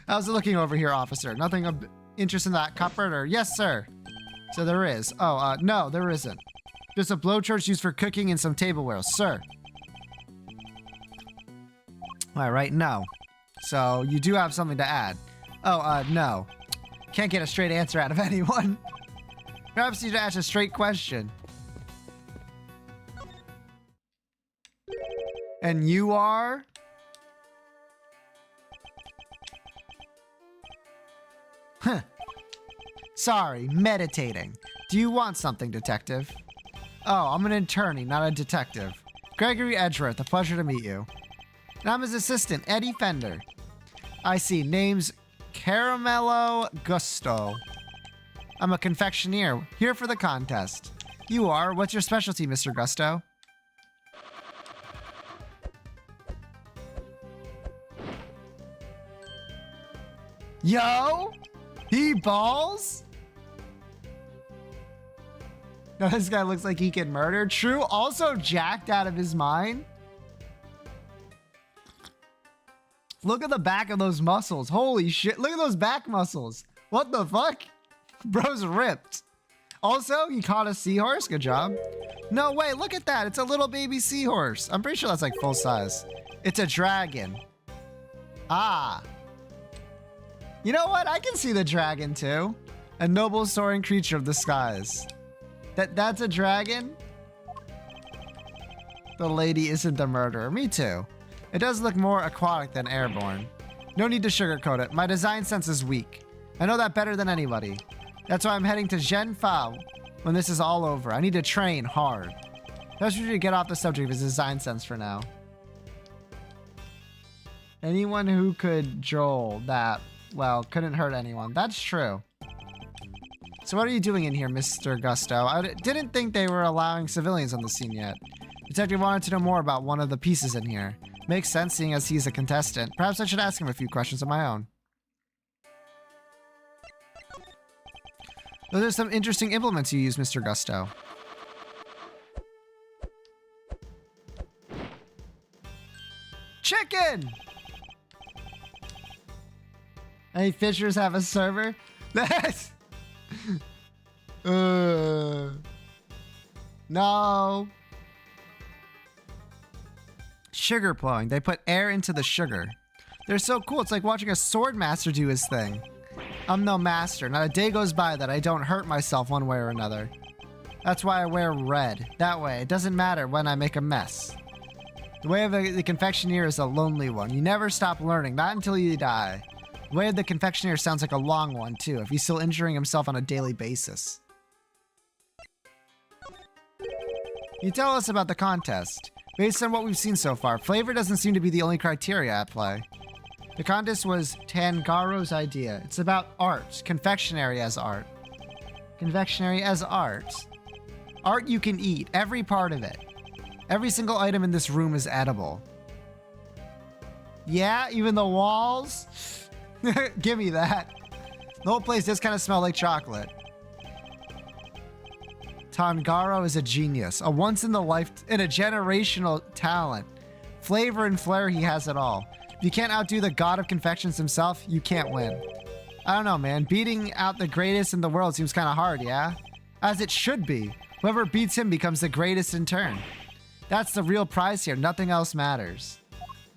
A: How's it looking over here, officer? Nothing of interest in that cupboard, or? Yes, sir. So there is. Oh, no, there isn't. Just a blowtorch used for cooking and some tableware, sir. All right, no. So you do have something to add. Oh, no. Can't get a straight answer out of anyone. Perhaps you should ask a straight question. And you are? Huh. Sorry, meditating. Do you want something, detective? Oh, I'm an attorney, not a detective. Gregory Edgeworth, a pleasure to meet you. And I'm his assistant, Eddie Fender. I see. Name's Caramello Gusto. I'm a confectioneer, here for the contest. You are? What's your specialty, Mr. Gusto? Yo! He balls? No, this guy looks like he can murder. True, also jacked out of his mind. Look at the back of those muscles. Holy shit. Look at those back muscles. What the fuck? Bro's ripped. Also, he caught a seahorse. Good job. No way. Look at that. It's a little baby seahorse. I'm pretty sure that's like full size. It's a dragon. Ah. You know what? I can see the dragon too. A noble soaring creature of the skies. That's a dragon? The lady isn't the murderer. Me too. It does look more aquatic than airborne. No need to sugarcoat it. My design sense is weak. I know that better than anybody. That's why I'm heading to Zhenfa when this is all over. I need to train hard. Best we should get off the subject of his design sense for now. Anyone who could Joel that, well, couldn't hurt anyone. That's true. So what are you doing in here, Mr. Gusto? I didn't think they were allowing civilians on the scene yet. Detective wanted to know more about one of the pieces in here. Makes sense seeing as he's a contestant. Perhaps I should ask him a few questions of my own. Those are some interesting implements you use, Mr. Gusto. Chicken! Any fishers have a server? That's... No. Sugar plowing. They put air into the sugar. They're so cool. It's like watching a sword master do his thing. I'm no master. Not a day goes by that I don't hurt myself one way or another. That's why I wear red. That way, it doesn't matter when I make a mess. The way of the confectioner is a lonely one. You never stop learning, not until you die. The way of the confectioner sounds like a long one, too, if he's still injuring himself on a daily basis. Can you tell us about the contest? Based on what we've seen so far, flavor doesn't seem to be the only criteria at play. The contest was Tangaro's idea. It's about art. Confectionery as art. Confectionery as art. Art you can eat. Every part of it. Every single item in this room is edible. Yeah, even the walls? Give me that. The whole place does kind of smell like chocolate. Tangaro is a genius. A once-in-a generational talent. Flavor and flair, he has it all. If you can't outdo the god of confections himself, you can't win. I don't know, man. Beating out the greatest in the world seems kind of hard, yeah? As it should be. Whoever beats him becomes the greatest in turn. That's the real prize here. Nothing else matters.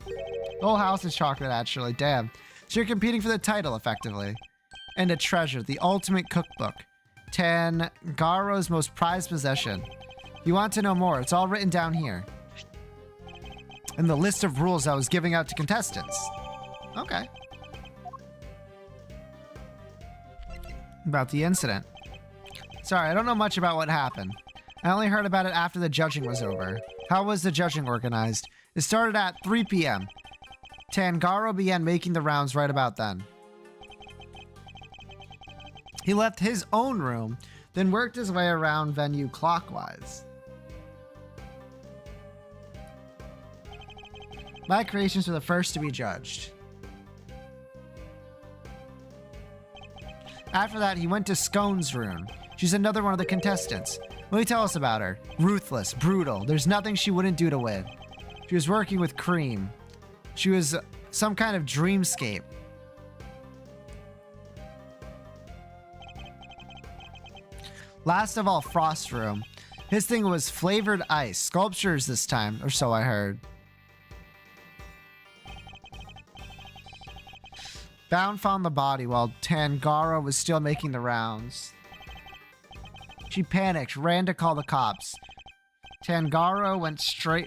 A: The whole house is chocolate, actually. Damn. So you're competing for the title, effectively. And a treasure. The ultimate cookbook. Tangaro's most prized possession. If you want to know more, it's all written down here. In the list of rules I was giving out to contestants. Okay. About the incident. Sorry, I don't know much about what happened. I only heard about it after the judging was over. How was the judging organized? It started at 3 p.m. Tangaro began making the rounds right about then. He left his own room, then worked his way around venue clockwise. My creations were the first to be judged. After that, he went to Scone's room. She's another one of the contestants. Let me tell us about her. Ruthless, brutal. There's nothing she wouldn't do to win. She was working with Cream. She was some kind of dreamscape. Last of all, Frost room. His thing was flavored ice. Sculptures this time, or so I heard. Bound found the body while Tangaro was still making the rounds. She panicked, ran to call the cops. Tangaro went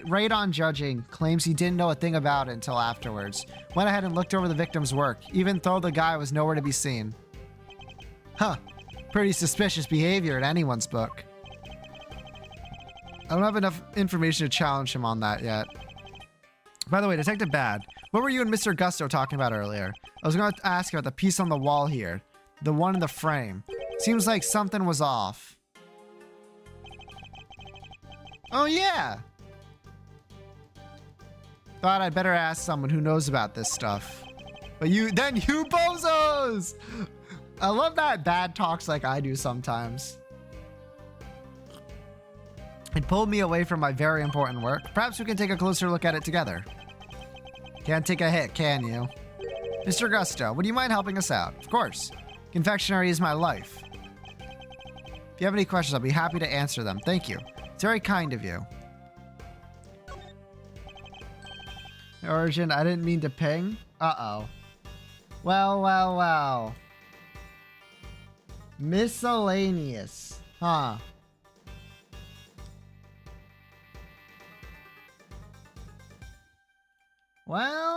A: right on judging, claims he didn't know a thing about it until afterwards. Went ahead and looked over the victim's work, even though the guy was nowhere to be seen. Huh. Pretty suspicious behavior in anyone's book. I don't have enough information to challenge him on that yet. By the way, Detective Bad, what were you and Mr. Gusto talking about earlier? I was going to ask about the piece on the wall here. The one in the frame. Seems like something was off. Oh, yeah. Thought I'd better ask someone who knows about this stuff. But you bozos! I love that Bad talks like I do sometimes. It pulled me away from my very important work. Perhaps we can take a closer look at it together. Can't take a hit, can you? Mr. Gusto, would you mind helping us out? Of course. Confectionery is my life. If you have any questions, I'll be happy to answer them. Thank you. It's very kind of you. Origin, I didn't mean to ping. Uh-oh. Well. Miscellaneous. Huh. Well.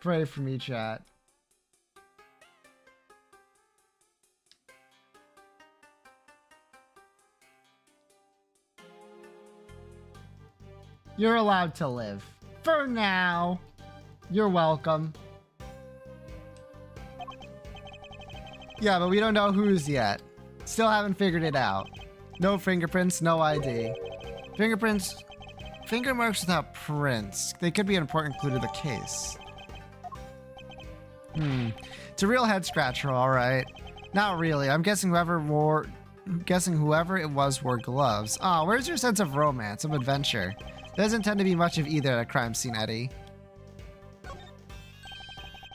A: Pray for me, chat. You're allowed to live. For now. You're welcome. Yeah, but we don't know whose yet. Still haven't figured it out. No fingerprints, no ID. Fingerprints... Finger marks without prints. They could be an important clue to the case. It's a real head scratcher, alright. Not really. I'm guessing whoever it was wore gloves. Aw, where's your sense of romance, of adventure? There doesn't tend to be much of either at a crime scene, Eddie.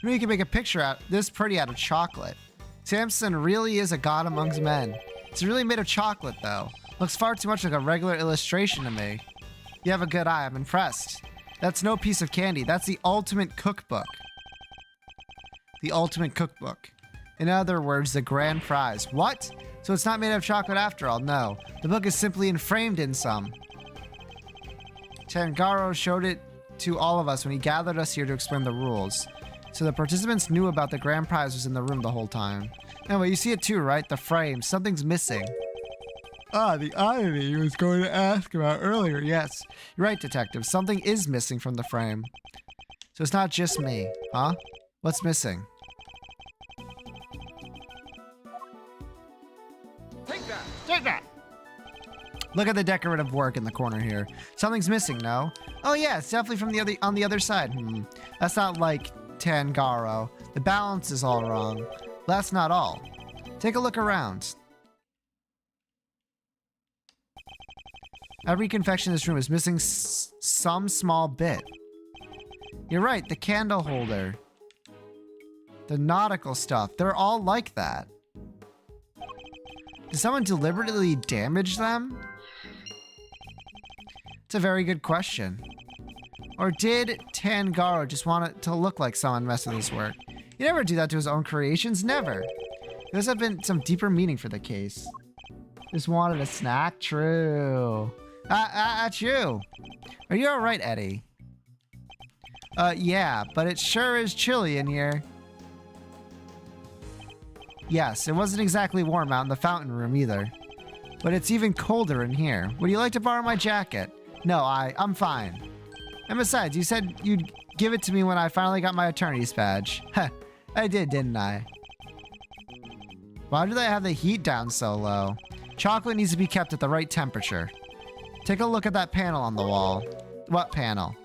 A: Maybe you can make a picture this pretty out of chocolate. Samson really is a god amongst men. It's really made of chocolate, though. Looks far too much like a regular illustration to me. You have a good eye. I'm impressed. That's no piece of candy. That's the ultimate cookbook. The ultimate cookbook. In other words, the grand prize. What? So it's not made of chocolate after all? No. The book is simply enframed in some. Tangaro showed it to all of us when he gathered us here to explain the rules. So the participants knew about the grand prize was in the room the whole time. Anyway, you see it too, right? The frame. Something's missing. Ah, the oddity you was going to ask about earlier. Yes, you're right, Detective. Something is missing from the frame. So it's not just me, huh? What's missing?
B: Take that.
A: Take that! Look at the decorative work in the corner here. Something's missing, no? Oh yeah, it's definitely from on the other side. That's not like Tangaro. The balance is all wrong. That's not all. Take a look around. Every confection in this room is missing some small bit. You're right, the candle holder. The nautical stuff, they're all like that. Did someone deliberately damage them? It's a very good question. Or did Tangaro just want it to look like someone messed with his work? He never do that to his own creations, never. There must have been some deeper meaning for the case. Just wanted a snack? True. At you. Are you alright, Eddie? Yeah, but it sure is chilly in here. Yes, it wasn't exactly warm out in the fountain room either. But it's even colder in here. Would you like to borrow my jacket? No, I'm fine. And besides, you said you'd give it to me when I finally got my attorney's badge. Heh, I did, didn't I? Why do they have the heat down so low? Chocolate needs to be kept at the right temperature. Take a look at that panel on the wall. What panel?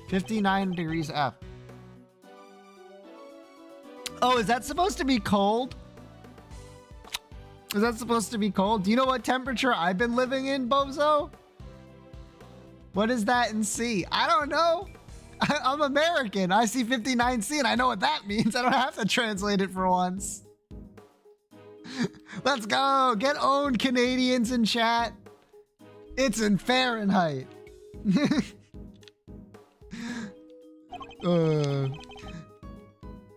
A: 59 degrees F. Oh, is that supposed to be cold? Is that supposed to be cold? Do you know what temperature I've been living in, Bozo? What is that in C? I don't know. I'm American. I see 59C and I know what that means. I don't have to translate it for once. Let's go. Get owned, Canadians in chat. It's in Fahrenheit.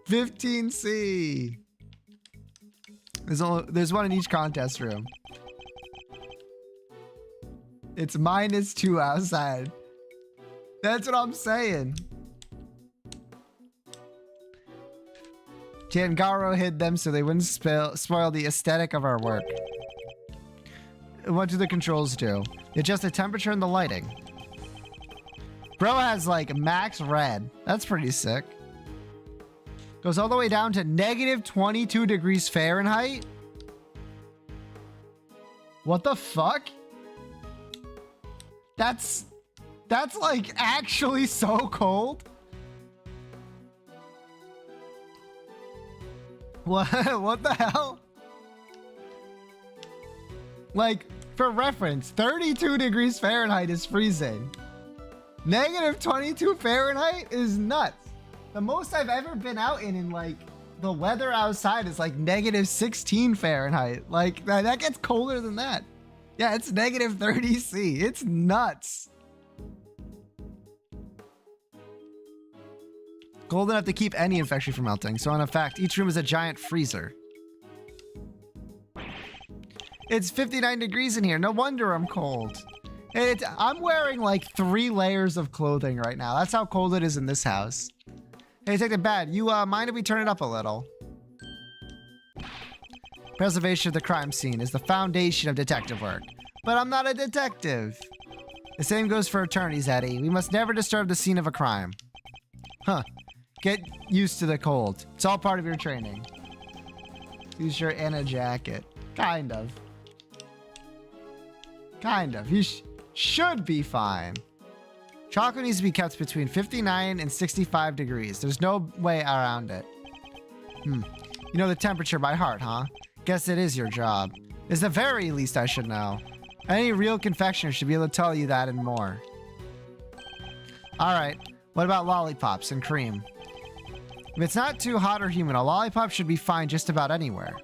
A: 15C. There's one in each contest room. It's -2 outside. That's what I'm saying. Tangaro hid them so they wouldn't spoil the aesthetic of our work. What do the controls do? They adjust the temperature and the lighting. Bro has like max red. That's pretty sick. Goes all the way down to -22 degrees Fahrenheit. What the fuck? That's like actually so cold. What the hell? Like, for reference, 32 degrees Fahrenheit is freezing. -22 Fahrenheit is nuts. The most I've ever been out in like the weather outside is like -16 Fahrenheit. Like that gets colder than that. Yeah, it's -30°C. It's nuts. Cold enough to keep any infection from melting. So in effect, each room is a giant freezer. It's 59 degrees in here. No wonder I'm cold. I'm wearing like 3 layers of clothing right now. That's how cold it is in this house. Hey, take it bad. You mind if we turn it up a little? Preservation of the crime scene is the foundation of detective work. But I'm not a detective. The same goes for attorneys, Eddie. We must never disturb the scene of a crime. Huh. Get used to the cold. It's all part of your training. Use your Anna jacket. Kind of. Kind of. You should be fine. Chocolate needs to be kept between 59 and 65 degrees. There's no way around it. You know the temperature by heart, huh? Guess it is your job. It's the very least I should know. Any real confectioner should be able to tell you that and more. Alright, what about lollipops and cream? If it's not too hot or humid, a lollipop should be fine just about anywhere.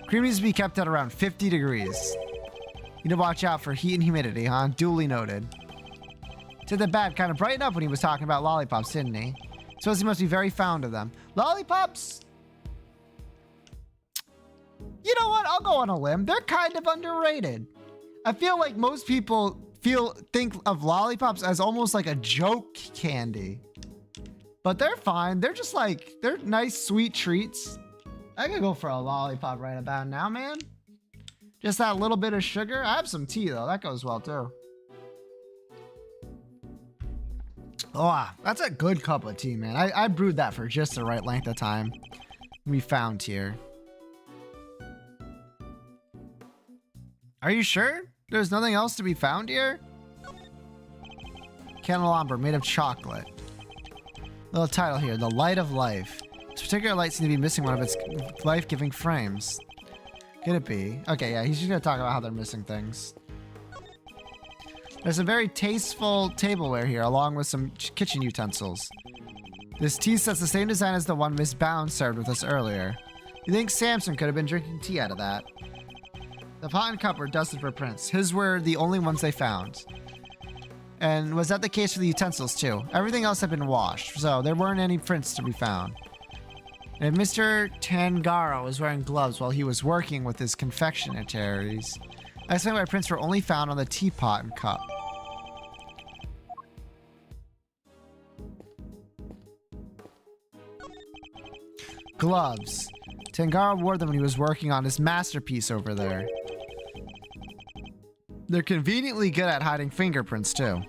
A: Cream needs to be kept at around 50 degrees. You need to watch out for heat and humidity, huh? Duly noted. Said the bat kind of brightened up when he was talking about lollipops, didn't he? Suppose he must be very fond of them. Lollipops? You know what? I'll go on a limb. They're kind of underrated. I feel like most people think of lollipops as almost like a joke candy. But they're fine. They're just like, they're nice, sweet treats. I could go for a lollipop right about now, man. Just that little bit of sugar. I have some tea, though. That goes well, too. Oh, that's a good cup of tea, man. I brewed that for just the right length of time. We found here. Are you sure? There's nothing else to be found here? Candelabra made of chocolate. Little title here, The Light of Life. This particular light seems to be missing one of its life-giving frames. Could it be? Okay, yeah, he's just gonna talk about how they're missing things. There's some very tasteful tableware here, along with some kitchen utensils. This tea set's the same design as the one Miss Bounds served with us earlier. You think Samson could have been drinking tea out of that? The pot and cup were dusted for prints. His were the only ones they found. And was that the case for the utensils too? Everything else had been washed, so there weren't any prints to be found. And Mr. Tangaro was wearing gloves while he was working with his confectionaries. I explained why prints were only found on the teapot and cup. Gloves. Tangaro wore them when he was working on his masterpiece over there. They're conveniently good at hiding fingerprints, too.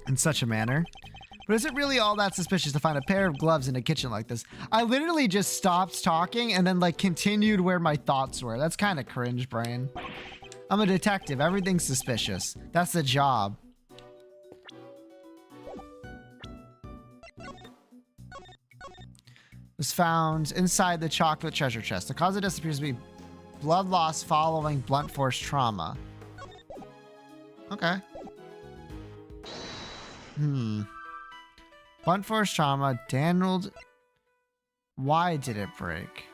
A: In such a manner. But is it really all that suspicious to find a pair of gloves in a kitchen like this? I literally just stopped talking and then, like, continued where my thoughts were. That's kind of cringe, brain. I'm a detective. Everything's suspicious. That's the job. Was found inside the chocolate treasure chest. The cause of death appears to be blood loss following blunt force trauma. Okay. Blunt force trauma. Daniel. Why did it break?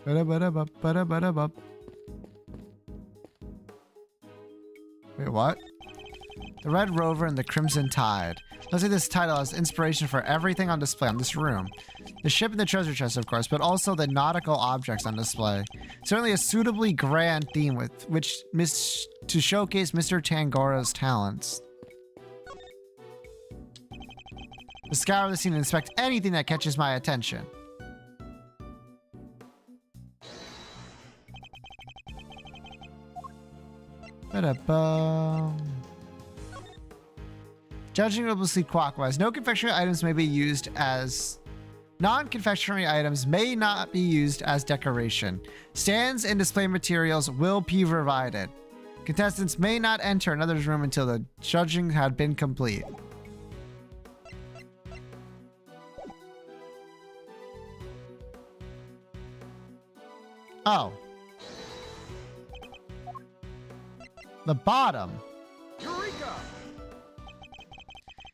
A: Wait, what? The Red Rover and the Crimson Tide. Let's say this title has inspiration for everything on display on this room. The ship and the treasure chest, of course, but also the nautical objects on display. Certainly a suitably grand theme with which to showcase Mr. Tangaro's talents. To scour the scene and inspect anything that catches my attention. Ba-da-bum. Judging obviously clockwise, non-confectionery items may not be used as decoration. Stands and display materials will be provided. Contestants may not enter another room until the judging had been complete. Oh. The bottom.
B: Eureka!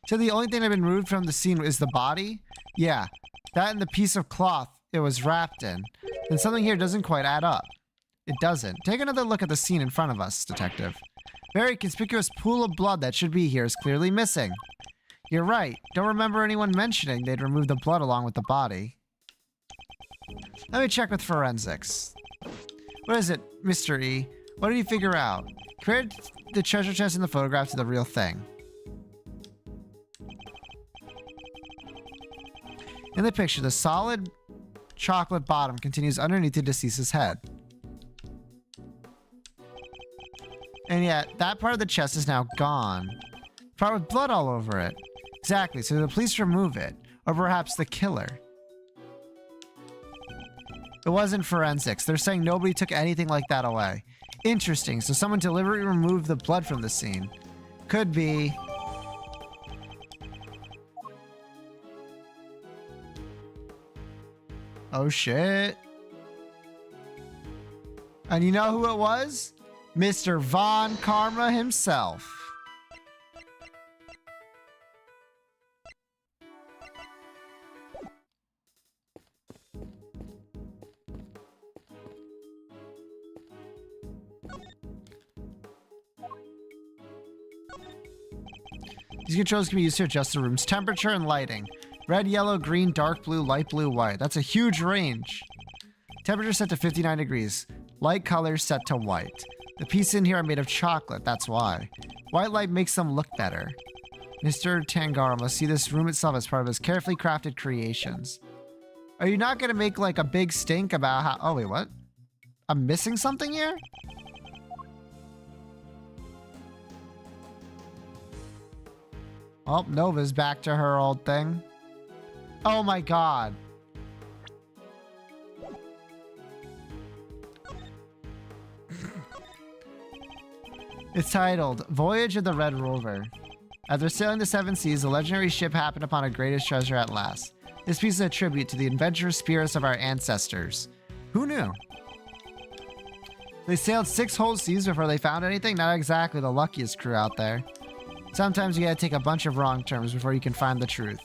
A: So the only thing that had been removed from the scene is the body? Yeah, that and the piece of cloth it was wrapped in. Then something here doesn't quite add up. It doesn't. Take another look at the scene in front of us, detective. Very conspicuous pool of blood that should be here is clearly missing. You're right. Don't remember anyone mentioning they'd removed the blood along with the body. Let me check with forensics. What is it, Mr. E? What did you figure out? Compared the treasure chest in the photograph to the real thing. In the picture, the solid chocolate bottom continues underneath the deceased's head. And yet, that part of the chest is now gone. Part with blood all over it. Exactly, so the police remove it. Or perhaps the killer. It wasn't forensics. They're saying nobody took anything like that away. Interesting, so someone deliberately removed the blood from the scene. Could be... Oh shit. And you know who it was? Mr. Von Karma himself. These controls can be used to adjust the room's temperature and lighting. Red, yellow, green, dark blue, light blue, white. That's a huge range. Temperature set to 59 degrees. Light colors set to white. The pieces in here are made of chocolate, that's why. White light makes them look better. Mr. Tangaro must see this room itself as part of his carefully crafted creations. Are you not going to make like a big stink about how... Oh, wait, what? I'm missing something here? Oh, Nova's back to her old thing. Oh my god. It's titled, Voyage of the Red Rover. After sailing the seven seas, the legendary ship happened upon a greatest treasure at last. This piece is a tribute to the adventurous spirits of our ancestors. Who knew? They sailed 6 whole seas before they found anything? Not exactly the luckiest crew out there. Sometimes you gotta take a bunch of wrong turns before you can find the truth.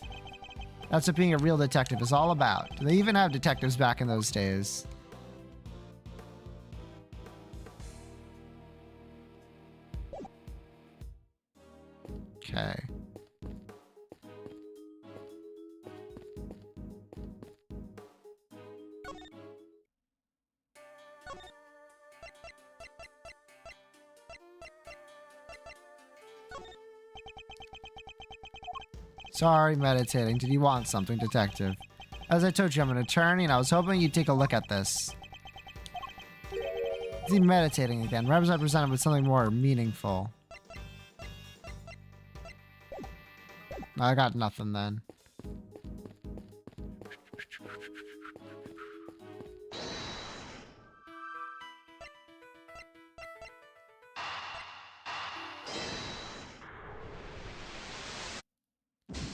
A: That's what being a real detective is all about. Do they even have detectives back in those days? Okay. Sorry, meditating. Did you want something, detective? As I told you, I'm an attorney, and I was hoping you'd take a look at this. See, meditating again. Perhaps I presented with something more meaningful. I got nothing then.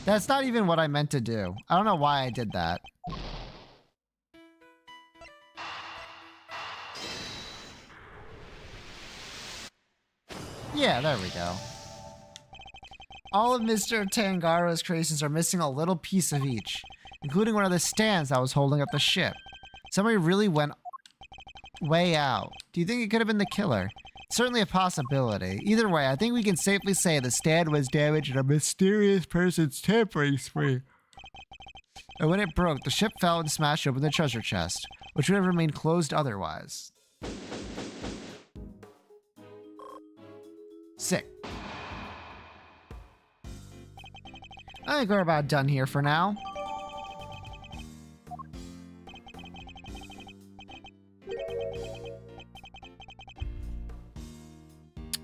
A: That's not even what I meant to do. I don't know why I did that. Yeah, there we go. All of Mr. Tangaro's creations are missing a little piece of each, including one of the stands that was holding up the ship. Somebody really went way out. Do you think it could have been the killer? Certainly a possibility. Either way, I think we can safely say the stand was damaged in a mysterious person's tampering spree. And when it broke, the ship fell and smashed open the treasure chest, which would have remained closed otherwise. Sick. I think we're about done here for now.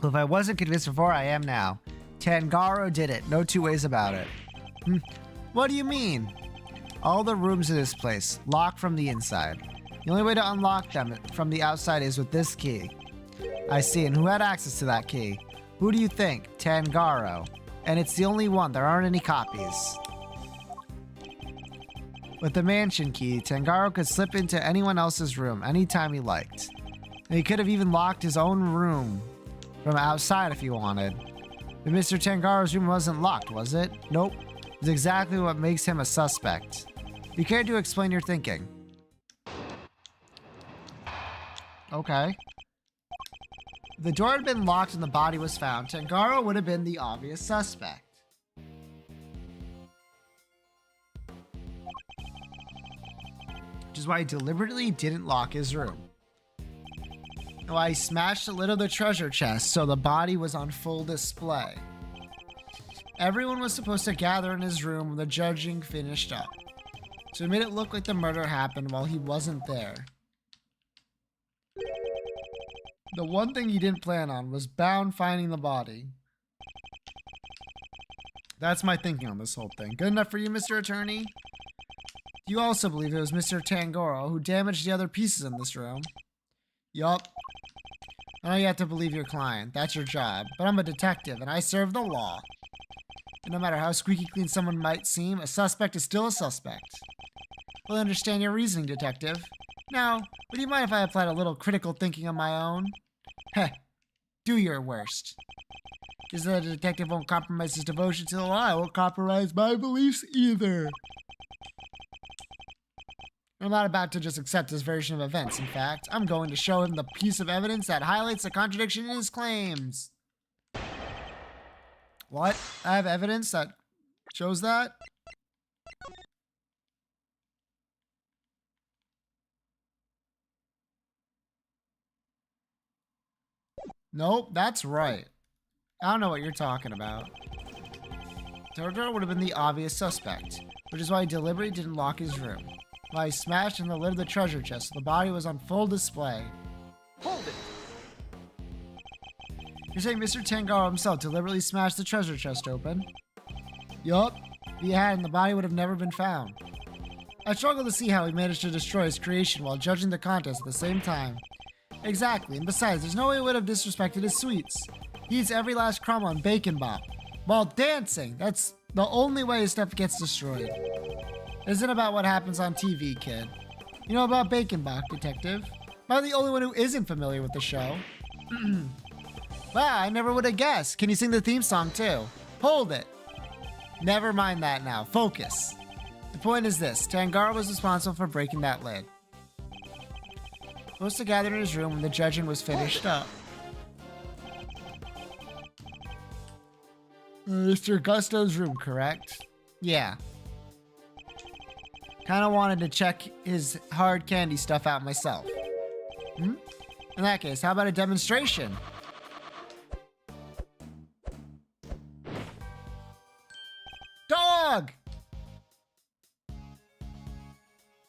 A: Well, if I wasn't convinced before, I am now. Tangaro did it. No two ways about it. What do you mean? All the rooms in this place, locked from the inside. The only way to unlock them from the outside is with this key. I see, and who had access to that key? Who do you think? Tangaro. And it's the only one. There aren't any copies. With the mansion key, Tangaro could slip into anyone else's room anytime he liked. And he could have even locked his own room from outside if he wanted. But Mr. Tangaro's room wasn't locked, was it? Nope. It's exactly what makes him a suspect. Be care to explain your thinking. Okay. If the door had been locked and the body was found, Tangaro would have been the obvious suspect. Which is why he deliberately didn't lock his room. And why he smashed the lid of the treasure chest so the body was on full display. Everyone was supposed to gather in his room when the judging finished up. So he made it look like the murder happened while he wasn't there. The one thing he didn't plan on was Bound finding the body. That's my thinking on this whole thing. Good enough for you, Mr. Attorney? You also believe it was Mr. Tangoro who damaged the other pieces in this room? Yup. I know you have to believe your client. That's your job. But I'm a detective, and I serve the law. And no matter how squeaky clean someone might seem, a suspect is still a suspect. Well, I understand your reasoning, detective. Now, would you mind if I applied a little critical thinking of my own? Heh. Do your worst. Because the detective won't compromise his devotion to the law, I won't compromise my beliefs either. I'm not about to just accept his version of events, in fact. I'm going to show him the piece of evidence that highlights the contradiction in his claims. What? I have evidence that shows that? Nope, that's right. I don't know what you're talking about. Totoro would have been the obvious suspect, which is why he deliberately didn't lock his room. Why he smashed in the lid of the treasure chest, so the body was on full display.
B: Hold it.
A: You're saying Mr. Tangaro himself deliberately smashed the treasure chest open? Yup. If he hadn't, the body would have never been found. I struggle to see how he managed to destroy his creation while judging the contest at the same time. Exactly, and besides, there's no way he would have disrespected his sweets. He eats every last crumb on Bacon Bop. While dancing! That's the only way his stuff gets destroyed. It isn't about what happens on TV, kid. You know about Bacon Bop, detective? Am I the only one who isn't familiar with the show? Wow, I never would have guessed. Can you sing the theme song too? Hold it. Never mind that now. Focus. The point is this. Tangaro was responsible for breaking that lid. Supposed to gather in his room when the judging was finished up. Mr. Gusto's room, correct? Yeah. Kinda wanted to check his hard candy stuff out myself. In that case, how about a demonstration? Dog!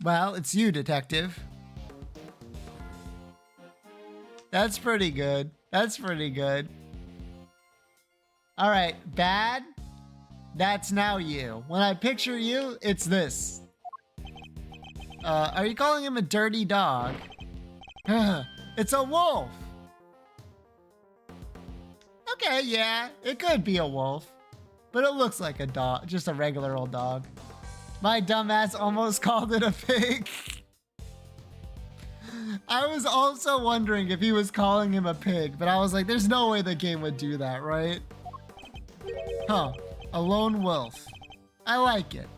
A: Well, it's you, detective. That's pretty good. That's pretty good. All right, bad. That's now you. When I picture you, it's this. Are you calling him a dirty dog? It's a wolf. Okay, yeah, it could be a wolf. But it looks like a dog, just a regular old dog. My dumbass almost called it a pig. I was also wondering if he was calling him a pig, but I was like, there's no way the game would do that, right? Huh, a lone wolf. I like it.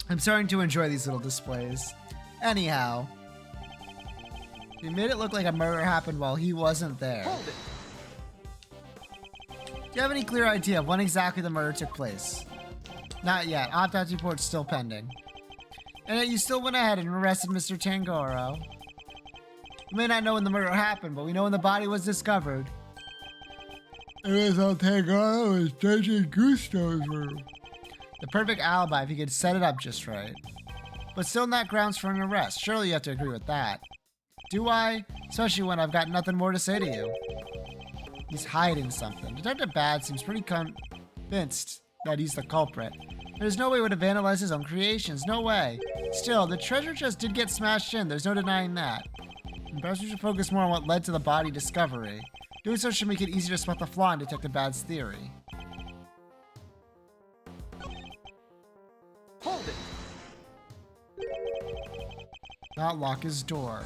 A: I'm starting to enjoy these little displays. Anyhow, he made it look like a murder happened while he wasn't there.
B: Hold it.
A: Do you have any clear idea of when exactly the murder took place? Not yet. Autopsy report's still pending. And yet you still went ahead and arrested Mr. Tangoro. We may not know when the murder happened, but we know when the body was discovered. It was on Tangoro's Judge Gusto's room. The perfect alibi if you could set it up just right. But still not grounds for an arrest. Surely you have to agree with that. Do I? Especially when I've got nothing more to say to you. He's hiding something. Detective Bad seems pretty convinced that he's the culprit. There's no way he would have vandalized his own creations. No way. Still, the treasure chest did get smashed in. There's no denying that. And perhaps we should focus more on what led to the body discovery. Doing so should make it easier to spot the flaw in Detective Bad's theory.
B: Hold it.
A: Not lock his door.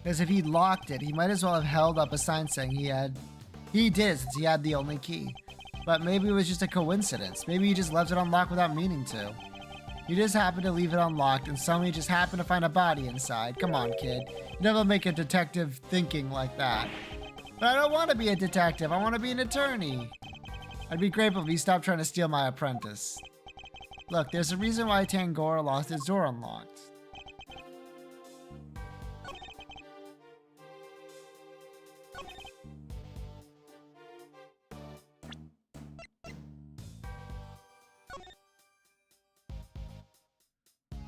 A: Because if he locked it, he might as well have held up a sign saying he did since he had the only key. But maybe it was just a coincidence. Maybe he just left it unlocked without meaning to. He just happened to leave it unlocked and suddenly just happened to find a body inside. Come on, kid. You never make a detective thinking like that. But I don't want to be a detective. I want to be an attorney. I'd be grateful if he stopped trying to steal my apprentice. Look, there's a reason why Tangoro lost his door unlocked.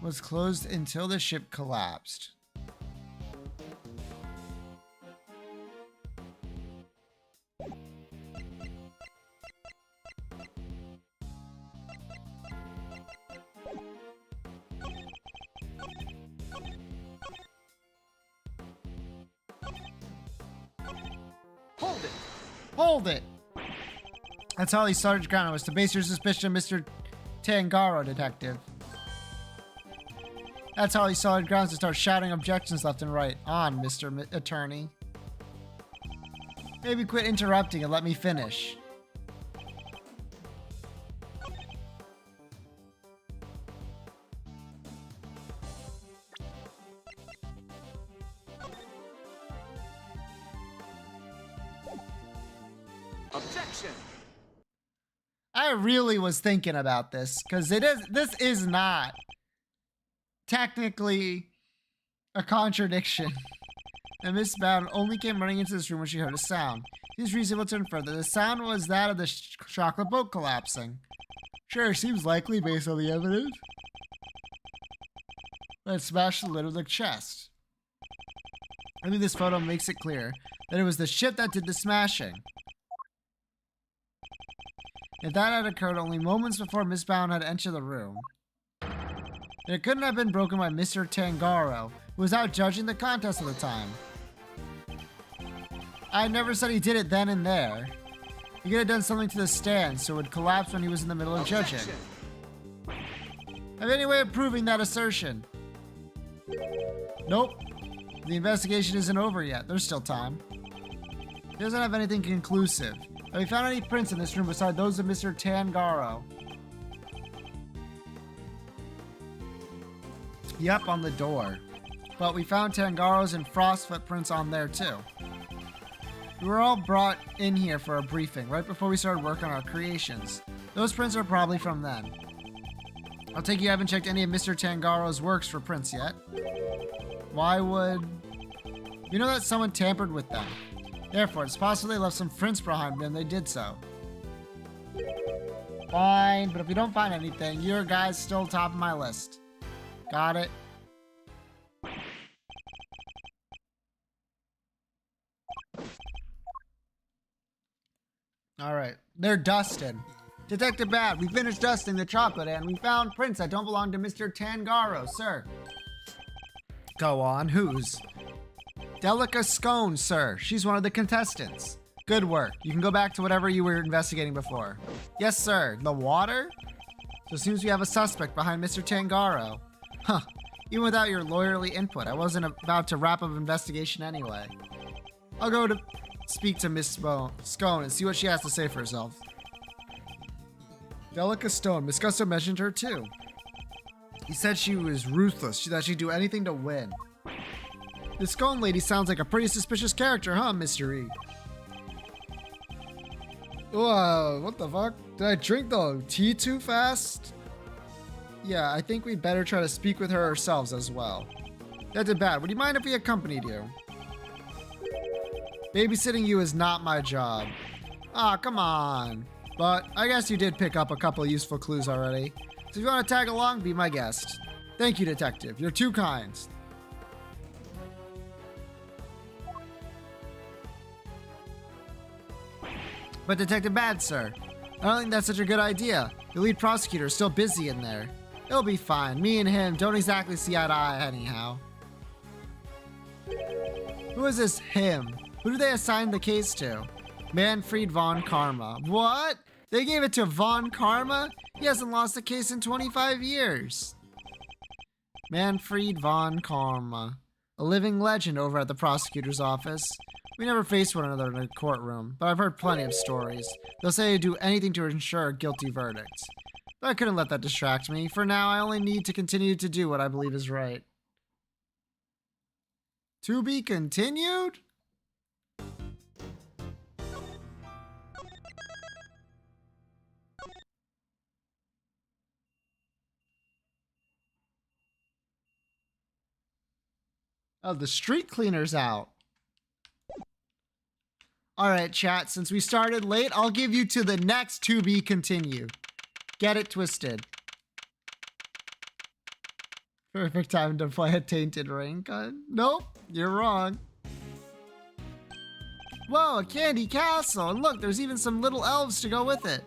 A: was closed until the ship collapsed.
B: Hold it.
A: Hold it! That's Holly Sergeant Crown was to base your suspicion on Mr. Tangaro, Detective. That's Holly solid grounds to start shouting objections left and right. On, Mr. Attorney. Maybe quit interrupting and let me finish.
B: Objection.
A: I really was thinking about this because this is not technically a contradiction. And Miss Bound only came running into this room when she heard a sound. It is reasonable to infer that the sound was that of the chocolate boat collapsing. Sure, seems likely based on the evidence. Let's smash the lid of the chest. I think this photo makes it clear that it was the ship that did the smashing. If that had occurred only moments before Miss Bound had entered the room, then it couldn't have been broken by Mr. Tangaro, who was out judging the contest at the time. I never said he did it then and there. He could have done something to the stand so it would collapse when he was in the middle of judging. Have any way of proving that assertion? Nope. The investigation isn't over yet. There's still time. He doesn't have anything conclusive. Have we found any prints in this room beside those of Mr. Tangaro? Yep, on the door. But we found Tangaro's and Frost footprints on there too. We were all brought in here for a briefing right before we started work on our creations. Those prints are probably from then. I'll take you haven't checked any of Mr. Tangaro's works for prints yet. Why would... You know that someone tampered with them. Therefore, it's possible they left some prints behind when they did so. Fine, but if we don't find anything, your guy's still top of my list. Got it? Alright, they're dusting. Detective Bad, we finished dusting the chocolate and we found prints that don't belong to Mr. Tangaro, sir. Go on, whose? Delica Scone, sir. She's one of the contestants. Good work. You can go back to whatever you were investigating before. Yes, sir. The water? So it seems we have a suspect behind Mr. Tangaro. Huh. Even without your lawyerly input, I wasn't about to wrap up investigation anyway. I'll go to speak to Miss Scone and see what she has to say for herself. Delica Stone. Miss Gusto mentioned her too. He said she was ruthless, that she'd do anything to win. This Scone lady sounds like a pretty suspicious character, huh, Mr. E? Whoa, what the fuck? Did I drink the tea too fast? Yeah, I think we'd better try to speak with her ourselves as well. That did bad. Would you mind if we accompanied you? Babysitting you is not my job. Ah, come on. But I guess you did pick up a couple useful clues already. So if you want to tag along, be my guest. Thank you, Detective. You're too kind. But Detective Bad, sir, I don't think that's such a good idea. The lead prosecutor is still busy in there. It'll be fine. Me and him don't exactly see eye to eye anyhow. Who is this him? Who do they assign the case to? Manfred von Karma. What? They gave it to Von Karma? He hasn't lost a case in 25 years. Manfred von Karma. A living legend over at the prosecutor's office. We never faced one another in a courtroom, but I've heard plenty of stories. They'll say they do anything to ensure a guilty verdict. But I couldn't let that distract me. For now, I only need to continue to do what I believe is right. To be continued? Oh, the street cleaner's out. All right, chat, since we started late, I'll give you to the next to be continued. Get it twisted. Perfect time to play a tainted rain gun. Nope, you're wrong. Whoa, a candy castle. And look, there's even some little elves to go with it.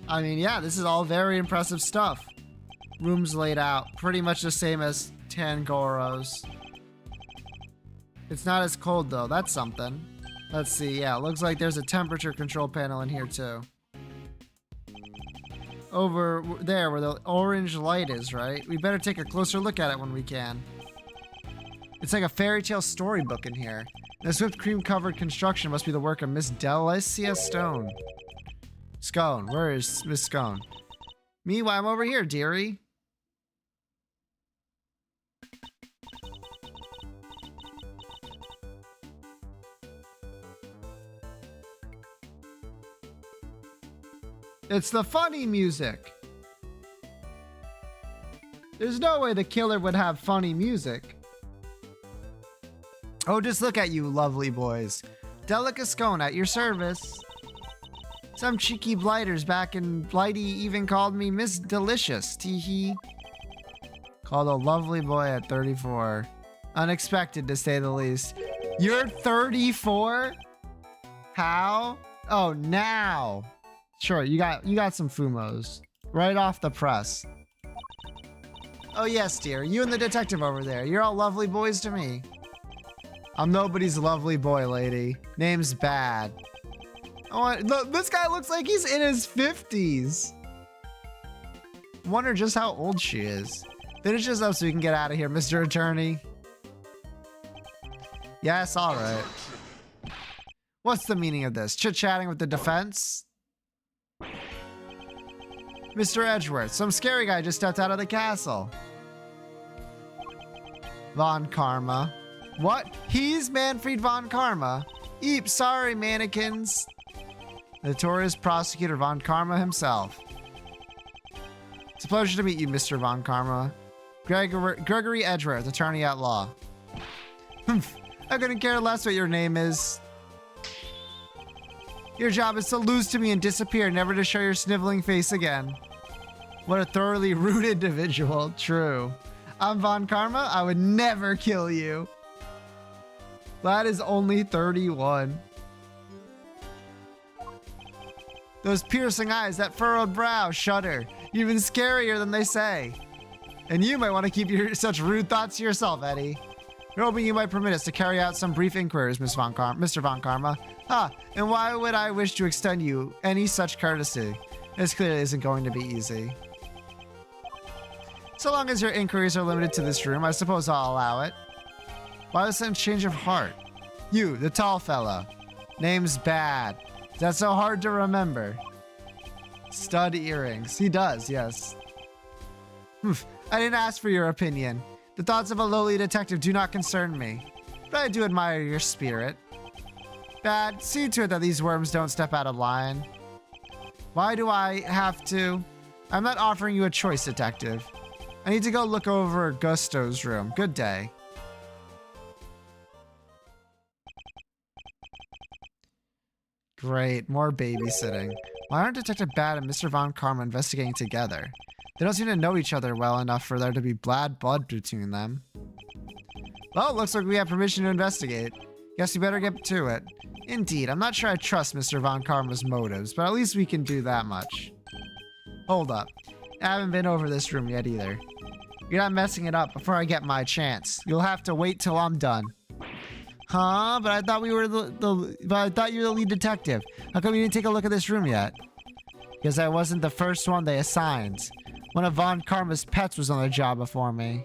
A: I mean, yeah, this is all very impressive stuff. Rooms laid out, pretty much the same as Tangoro's. It's not as cold though, that's something. Let's see, yeah, looks like there's a temperature control panel in here too. Over there where the orange light is, right? We better take a closer look at it when we can. It's like a fairy tale storybook in here. This whipped cream covered construction must be the work of Miss Delicia Stone. Scone, where is Miss Scone? Me, why I'm over here, dearie. It's the funny music. There's no way the killer would have funny music. Oh, just look at you lovely boys. Delica Scone at your service. Some cheeky blighters back in Blighty even called me Miss Delicious, teehee. Called a lovely boy at 34. Unexpected to say the least. You're 34? How? Oh, now. Sure, you got some fumos. Right off the press. Oh yes, dear. You and the detective over there. You're all lovely boys to me. I'm nobody's lovely boy, lady. Name's Bad. Oh, look, this guy looks like he's in his 50s. Wonder just how old she is. Finish this up so we can get out of here, Mr. Attorney. Yes, all right. What's the meaning of this? Chit-chatting with the defense? Mr. Edgeworth, some scary guy just stepped out of the castle. Von Karma. What? He's Manfred Von Karma? Eep, sorry, mannequins. Notorious prosecutor Von Karma himself. It's a pleasure to meet you, Mr. Von Karma. Gregory Edgeworth, attorney at law. I couldn't care less what your name is. Your job is to lose to me and disappear, never to show your sniveling face again. What a thoroughly rude individual. True. I'm Von Karma. I would never kill you. That is only 31. Those piercing eyes, that furrowed brow, shudder. Even scarier than they say. And you might want to keep such rude thoughts to yourself, Eddie. We're hoping you might permit us to carry out some brief inquiries, Mr. Von Karma. And why would I wish to extend you any such courtesy? This clearly isn't going to be easy. So long as your inquiries are limited to this room, I suppose I'll allow it. Why the sudden change of heart? You, the tall fella. Name's Bad. Is that so hard to remember? Stud earrings. He does, yes. I didn't ask for your opinion. The thoughts of a lowly detective do not concern me. But I do admire your spirit. Bad, see to it that these worms don't step out of line. Why do I have to? I'm not offering you a choice, detective. I need to go look over Gusto's room. Good day. Great, more babysitting. Why aren't Detective Bad and Mr. Von Karma investigating together? They don't seem to know each other well enough for there to be bad blood between them. Well, looks like we have permission to investigate. Guess we better get to it. Indeed, I'm not sure I trust Mr. Von Karma's motives, but at least we can do that much. Hold up. I haven't been over this room yet either. You're not messing it up before I get my chance. You'll have to wait till I'm done. Huh? But I thought we were but I thought you were the lead detective. How come you didn't take a look at this room yet? Because I wasn't the first one they assigned. One of Von Karma's pets was on the job before me.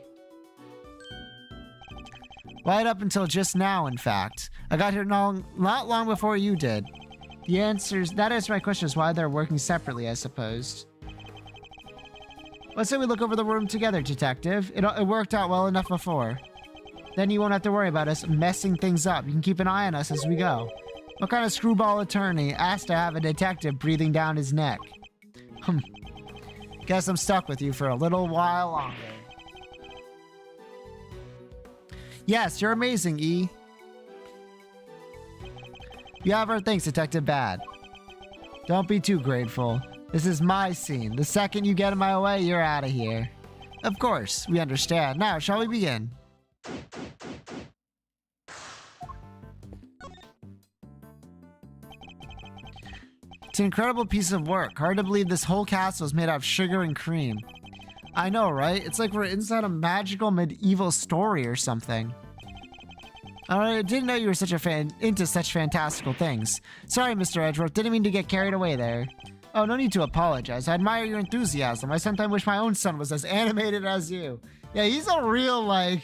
A: Right up until just now, in fact. I got here not long before you did. That answers my question is why they're working separately, I suppose. Let's say we look over the room together, detective. It worked out well enough before. Then you won't have to worry about us messing things up. You can keep an eye on us as we go. What kind of screwball attorney asked to have a detective breathing down his neck? Guess I'm stuck with you for a little while longer. Yes, you're amazing, E. You have our thanks, Detective Bad. Don't be too grateful. This is my scene. The second you get in my way, you're out of here. Of course, we understand. Now, shall we begin? It's an incredible piece of work. Hard to believe this whole castle is made out of sugar and cream. I know, right? It's like we're inside a magical medieval story or something. I didn't know you were such a fan into such fantastical things. Sorry, Mr. Edgeworth. Didn't mean to get carried away there. Oh, no need to apologize. I admire your enthusiasm. I sometimes wish my own son was as animated as you. Yeah, he's a real, like...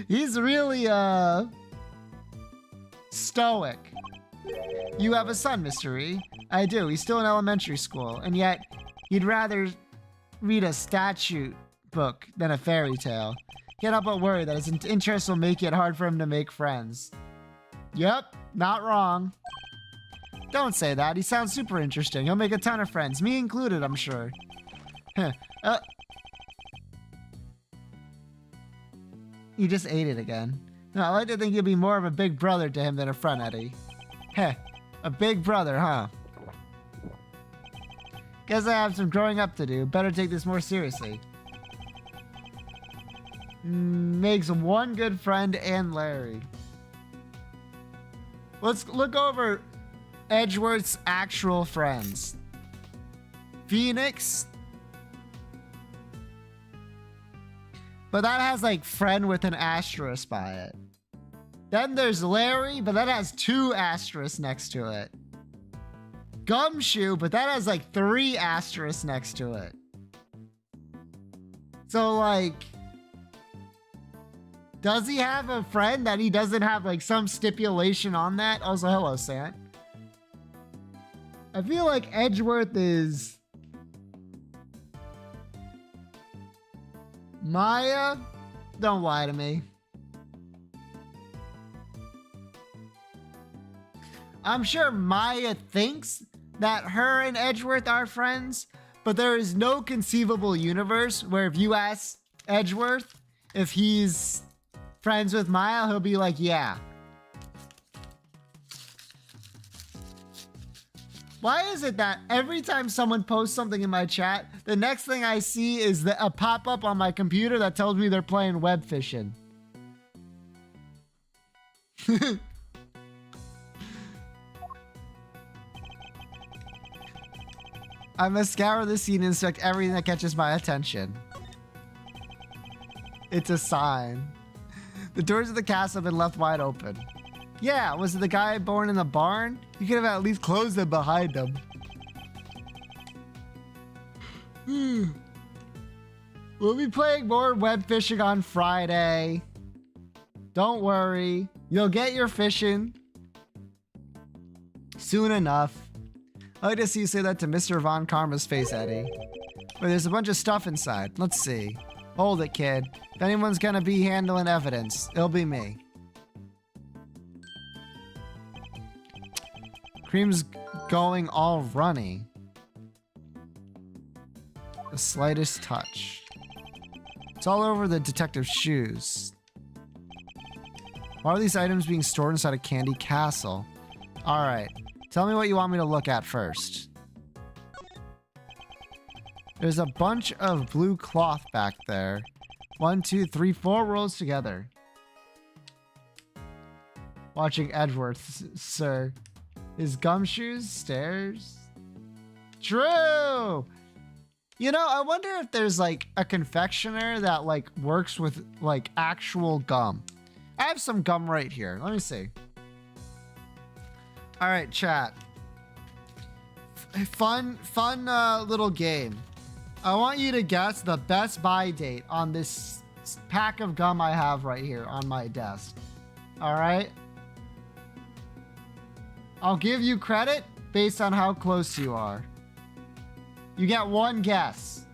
A: He's really, stoic. You have a son, Mr. E. I do. He's still in elementary school, and yet he'd rather read a statute book than a fairy tale. Can't help but worry that his interests will make it hard for him to make friends. Yep, not wrong. Don't say that. He sounds super interesting. He'll make a ton of friends, me included, I'm sure. You just ate it again. No, I like to think you'll be more of a big brother to him than a friend, Eddie. Heh, a big brother, huh? Guess I have some growing up to do. Better take this more seriously. Makes one good friend and Larry. Let's look over Edgeworth's actual friends. Phoenix. But that has like friend with an asterisk by it. Then there's Larry, but that has 2 asterisks next to it. Gumshoe, but that has like 3 asterisks next to it. So like, does he have a friend that he doesn't have like some stipulation on that? Also, hello, Sant. I feel like Edgeworth is... Maya? Don't lie to me. I'm sure Maya thinks that her and Edgeworth are friends, but there is no conceivable universe where if you ask Edgeworth if he's friends with Maya, he'll be like, yeah. Why is it that every time someone posts something in my chat, the next thing I see is a pop-up on my computer that tells me they're playing web fishing? I must scour the scene and inspect everything that catches my attention. It's a sign. The doors of the castle have been left wide open. Yeah, was it the guy born in the barn? You could have at least closed them behind him. We'll be playing more web fishing on Friday. Don't worry. You'll get your fishing soon enough. I like to see you say that to Mr. Von Karma's face, Eddie. Wait, there's a bunch of stuff inside. Let's see. Hold it, kid. If anyone's gonna be handling evidence, it'll be me. Cream's going all runny. The slightest touch. It's all over the detective's shoes. Why are these items being stored inside a candy castle? Alright. Tell me what you want me to look at first. There's a bunch of blue cloth back there. 1, 2, 3, 4 rolls together. Watching Edgeworth, sir. His gumshoes, stairs. True! You know, I wonder if there's like a confectioner that like works with like actual gum. I have some gum right here. Let me see. All right, chat. Fun little game. I want you to guess the best buy date on this pack of gum I have right here on my desk. All right. I'll give you credit based on how close you are. You get one guess.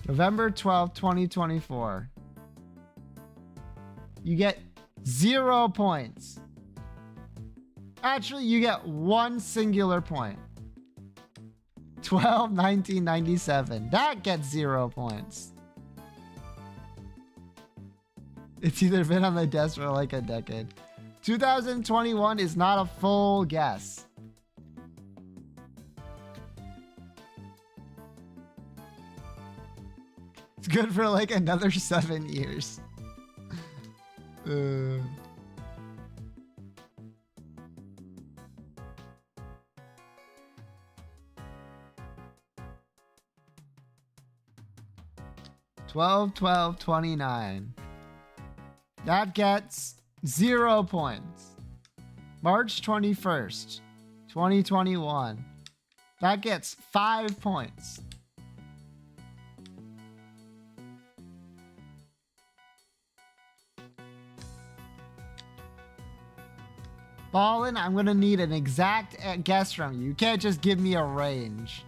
A: November 12th, 2024. You get 0 points. Actually, you get 1 singular point. 12/1997. That gets 0 points. It's either been on the desk for like a decade. 2021 is not a full guess. It's good for like another 7 years. 12/12/29. That gets 0 points. March 21st, 2021. That gets 5 points. Ballin, I'm gonna need an exact guess from you. You can't just give me a range.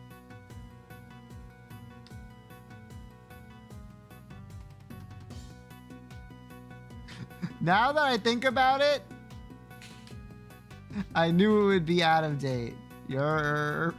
A: Now that I think about it, I knew it would be out of date. Yerp.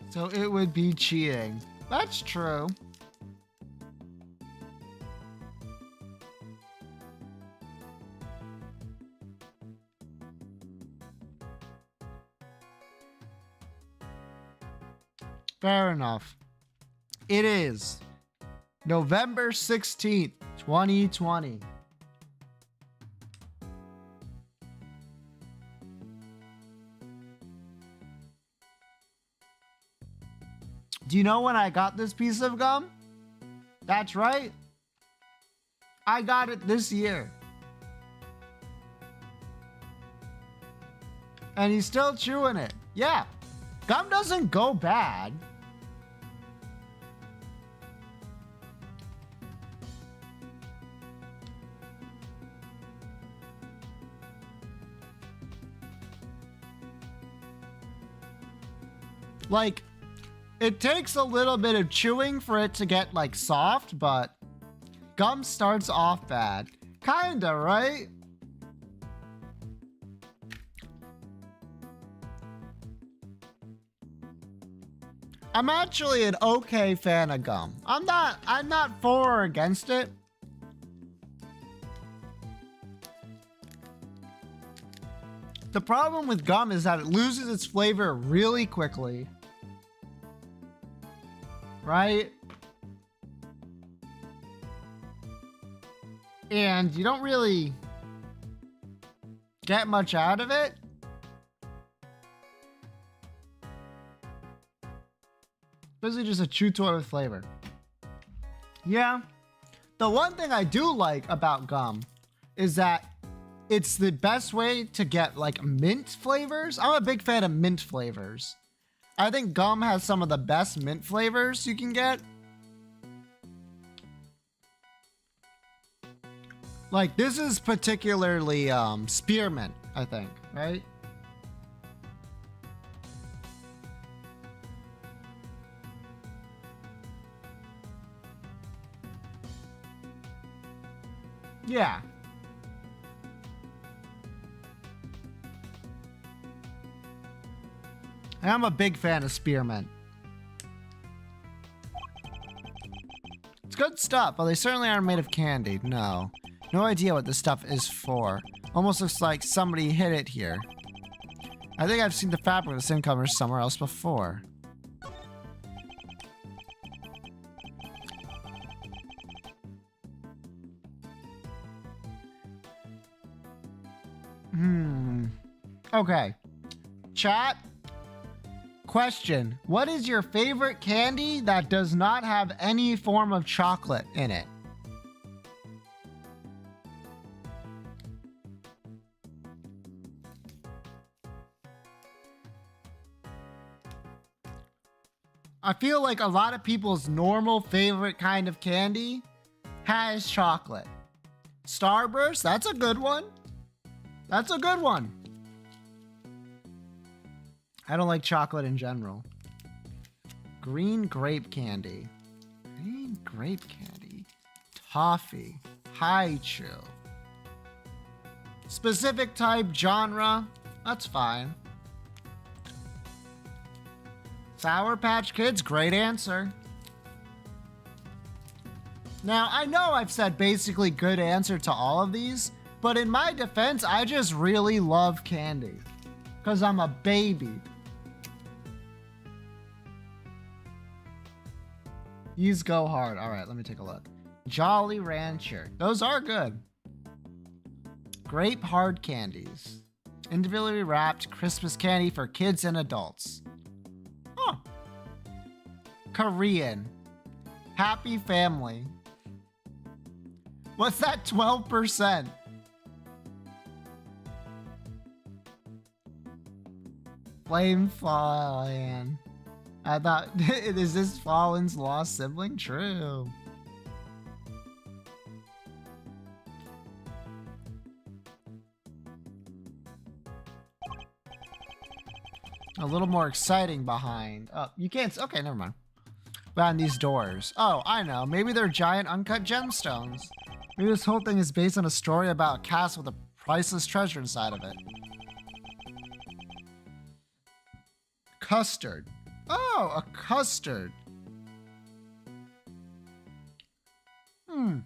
A: So it would be cheating. That's true. Fair enough. It is November 16th, 2020. Do you know when I got this piece of gum? That's right. I got it this year. And he's still chewing it. Yeah. Gum doesn't go bad. Like, it takes a little bit of chewing for it to get like soft, but gum starts off bad. Kinda, right? I'm actually an okay fan of gum. I'm not for or against it. The problem with gum is that it loses its flavor really quickly. Right? And you don't really get much out of it. Basically just a chew toy with flavor. Yeah. The one thing I do like about gum is that it's the best way to get like mint flavors. I'm a big fan of mint flavors. I think gum has some of the best mint flavors you can get. Like this is particularly spearmint, I think, right? Yeah. I'm a big fan of spearmint. It's good stuff, but they certainly aren't made of candy. No. No idea what this stuff is for. Almost looks like somebody hid it here. I think I've seen the fabric of the same color somewhere else before. Okay. Chat. Question. What is your favorite candy that does not have any form of chocolate in it? I feel like a lot of people's normal favorite kind of candy has chocolate. Starburst, that's a good one. That's a good one. I don't like chocolate in general. Green grape candy. Green grape candy. Toffee. High chew. Specific type, genre. That's fine. Sour Patch Kids, great answer. Now, I know I've said basically good answer to all of these, but in my defense, I just really love candy. Because I'm a baby. Use Go Hard. All right, let me take a look. Jolly Rancher. Those are good. Grape hard candies. Individually wrapped Christmas candy for kids and adults. Huh. Korean. Happy Family. What's that 12%? Flame Fallen. I thought, is this Fallen's lost sibling? True. A little more exciting behind. Oh, you can't. Okay, never mind. Behind these doors. Oh, I know. Maybe they're giant uncut gemstones. Maybe this whole thing is based on a story about a castle with a priceless treasure inside of it. Custard. Oh, a custard. And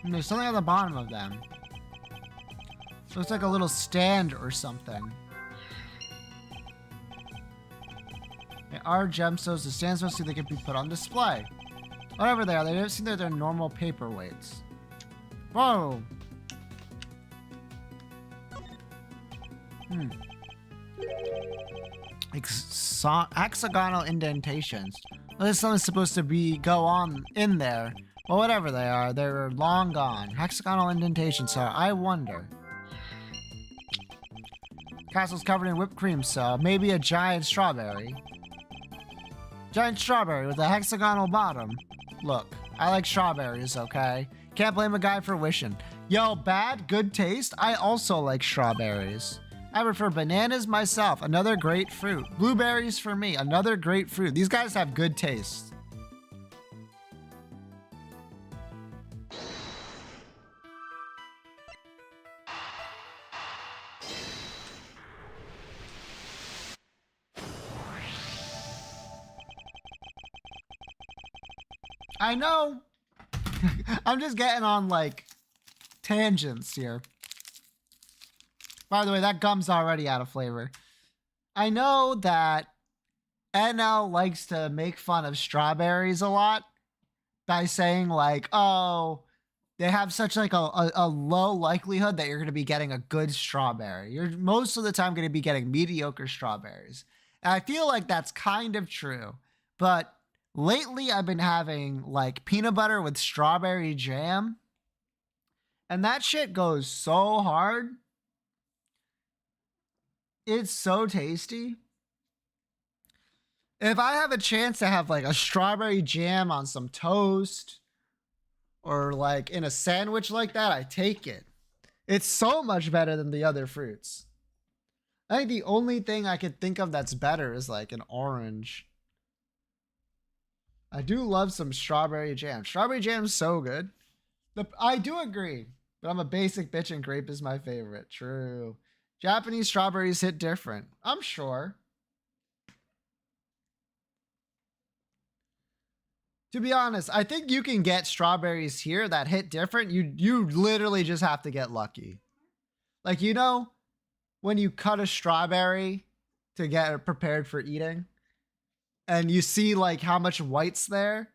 A: there's something at the bottom of them. Looks like a little stand or something. They are gemstones. The stands must see they can be put on display. Whatever they are, they don't seem like they're normal paperweights. Whoa. Hexagonal indentations. Well, there's something supposed to go on in there. Well, whatever they are, they're long gone. Hexagonal indentations, so I wonder. Castle's covered in whipped cream, so maybe a giant strawberry. Giant strawberry with a hexagonal bottom. Look, I like strawberries, okay? Can't blame a guy for wishing. Yo, bad, good taste? I also like strawberries. I prefer bananas myself, another great fruit. Blueberries for me, another great fruit. These guys have good taste. I know. I'm just getting on like tangents here. By the way, that gum's already out of flavor. I know that NL likes to make fun of strawberries a lot by saying like, oh, they have such like a low likelihood that you're going to be getting a good strawberry. You're most of the time going to be getting mediocre strawberries. And I feel like that's kind of true. But lately I've been having like peanut butter with strawberry jam. And that shit goes so hard. It's so tasty. If I have a chance to have like a strawberry jam on some toast or like in a sandwich like that, I take it. It's so much better than the other fruits. I think the only thing I could think of that's better is like an orange. I do love some strawberry jam. Strawberry jam's so good. I do agree, but I'm a basic bitch and grape is my favorite. True. Japanese strawberries hit different. I'm sure. To be honest, I think you can get strawberries here that hit different. You literally just have to get lucky. Like, you know, when you cut a strawberry to get it prepared for eating and you see like how much white's there?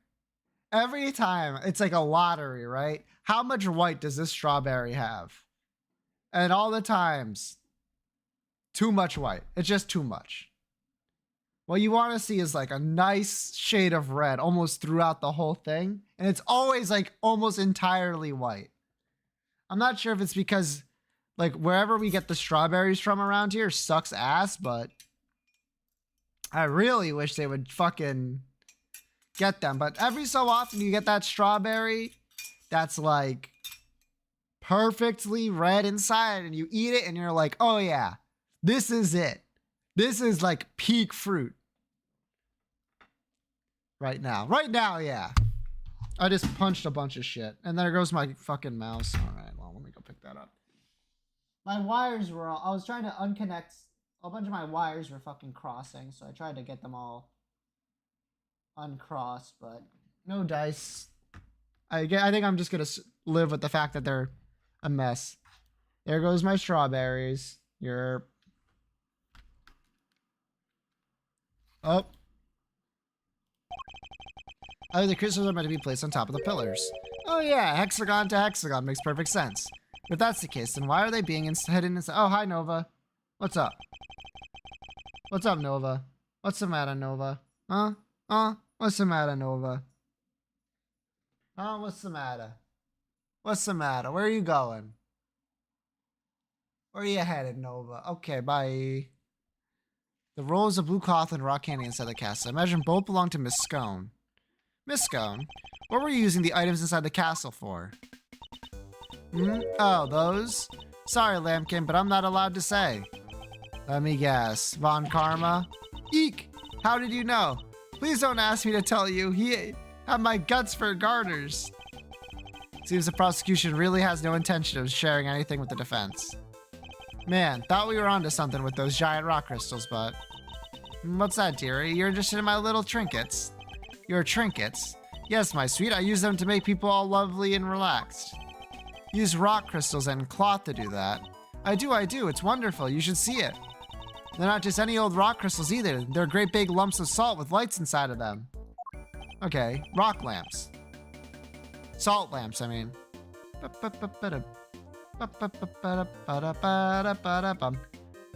A: Every time it's like a lottery, right? How much white does this strawberry have? And all the times, too much white. It's just too much. What you want to see is like a nice shade of red almost throughout the whole thing. And it's always like almost entirely white. I'm not sure if it's because like wherever we get the strawberries from around here sucks ass, but I really wish they would fucking get them. But every so often you get that strawberry that's like perfectly red inside, and you eat it and you're like, oh yeah, this is it. This is like peak fruit. Right now, yeah. I just punched a bunch of shit, and there goes my fucking mouse. All right, well, let me go pick that up. My wires were all, I was trying to unconnect, a bunch of my wires were fucking crossing, so I tried to get them all uncrossed, but no dice. I think I'm just gonna live with the fact that they're a mess. There goes my strawberries. You're... Oh. Oh, the crystals are meant to be placed on top of the pillars. Oh yeah, hexagon to hexagon makes perfect sense. If that's the case, then why are they being hidden inside? Oh, hi, Nova. What's up? What's up, Nova? What's the matter, Nova? Huh? What's the matter, Nova? What's the matter? What's the matter? Where are you going? Where are you headed, Nova? Okay, bye. The rolls of blue cloth and rock candy inside the castle. I imagine both belong to Miss Scone. Miss Scone, what were you using the items inside the castle for? Oh, those? Sorry, Lambkin, but I'm not allowed to say. Let me guess. Von Karma? Eek! How did you know? Please don't ask me to tell you. He had my guts for garters. Seems the prosecution really has no intention of sharing anything with the defense. Man, thought we were onto something with those giant rock crystals, but... What's that, dearie? You're interested in my little trinkets? Your trinkets? Yes, my sweet. I use them to make people all lovely and relaxed. Use rock crystals and cloth to do that. I do. It's wonderful. You should see it. They're not just any old rock crystals either. They're great big lumps of salt with lights inside of them. Okay, rock lamps. Salt lamps, I mean.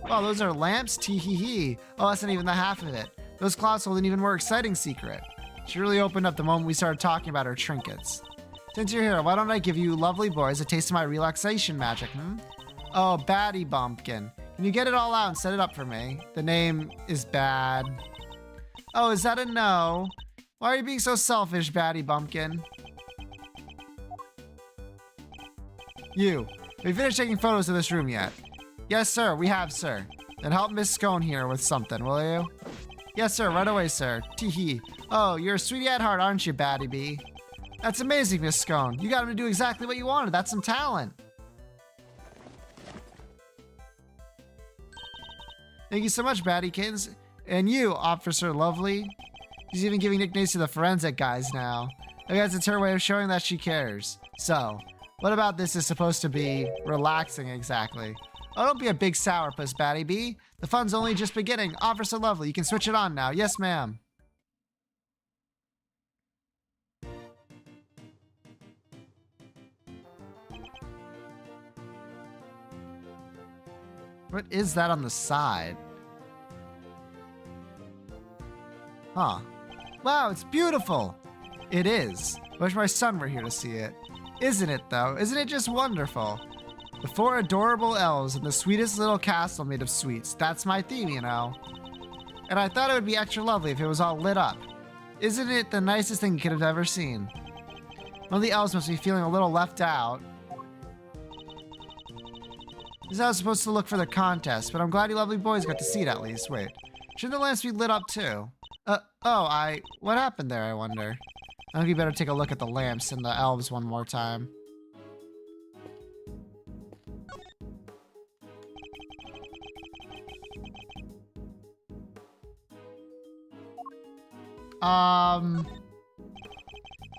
A: Oh, those are lamps? Tee-hee-hee. Oh, that's not even the half of it. Those cloths hold an even more exciting secret. She really opened up the moment we started talking about her trinkets. Since you're here, why don't I give you lovely boys a taste of my relaxation magic, Oh, Batty Bumpkin. Can you get it all out and set it up for me? The name is bad. Oh, is that a no? Why are you being so selfish, Batty Bumpkin? You. Have you finished taking photos of this room yet? Yes, sir. We have, sir. Then help Miss Scone here with something, will you? Yes, sir. Right away, sir. Tee-hee. Oh, you're a sweetie at heart, aren't you, Batty Bee? That's amazing, Miss Scone. You got him to do exactly what you wanted. That's some talent. Thank you so much, Battykins. And you, Officer Lovely. She's even giving nicknames to the forensic guys now. I guess it's her way of showing that she cares. So, what about this is supposed to be relaxing exactly? Oh, don't be a big sourpuss, Batty Bee. The fun's only just beginning. Officer Lovely, you can switch it on now. Yes, ma'am. What is that on the side? Huh. Wow, it's beautiful! It is. Wish my son were here to see it. Isn't it, though? Isn't it just wonderful? The 4 adorable elves in the sweetest little castle made of sweets. That's my theme, you know. And I thought it would be extra lovely if it was all lit up. Isn't it the nicest thing you could have ever seen? One of the elves must be feeling a little left out. This is how I was supposed to look for the contest, but I'm glad you lovely boys got to see it at least. Wait, shouldn't the lamps be lit up too? What happened there, I wonder? I think we better take a look at the lamps and the elves one more time.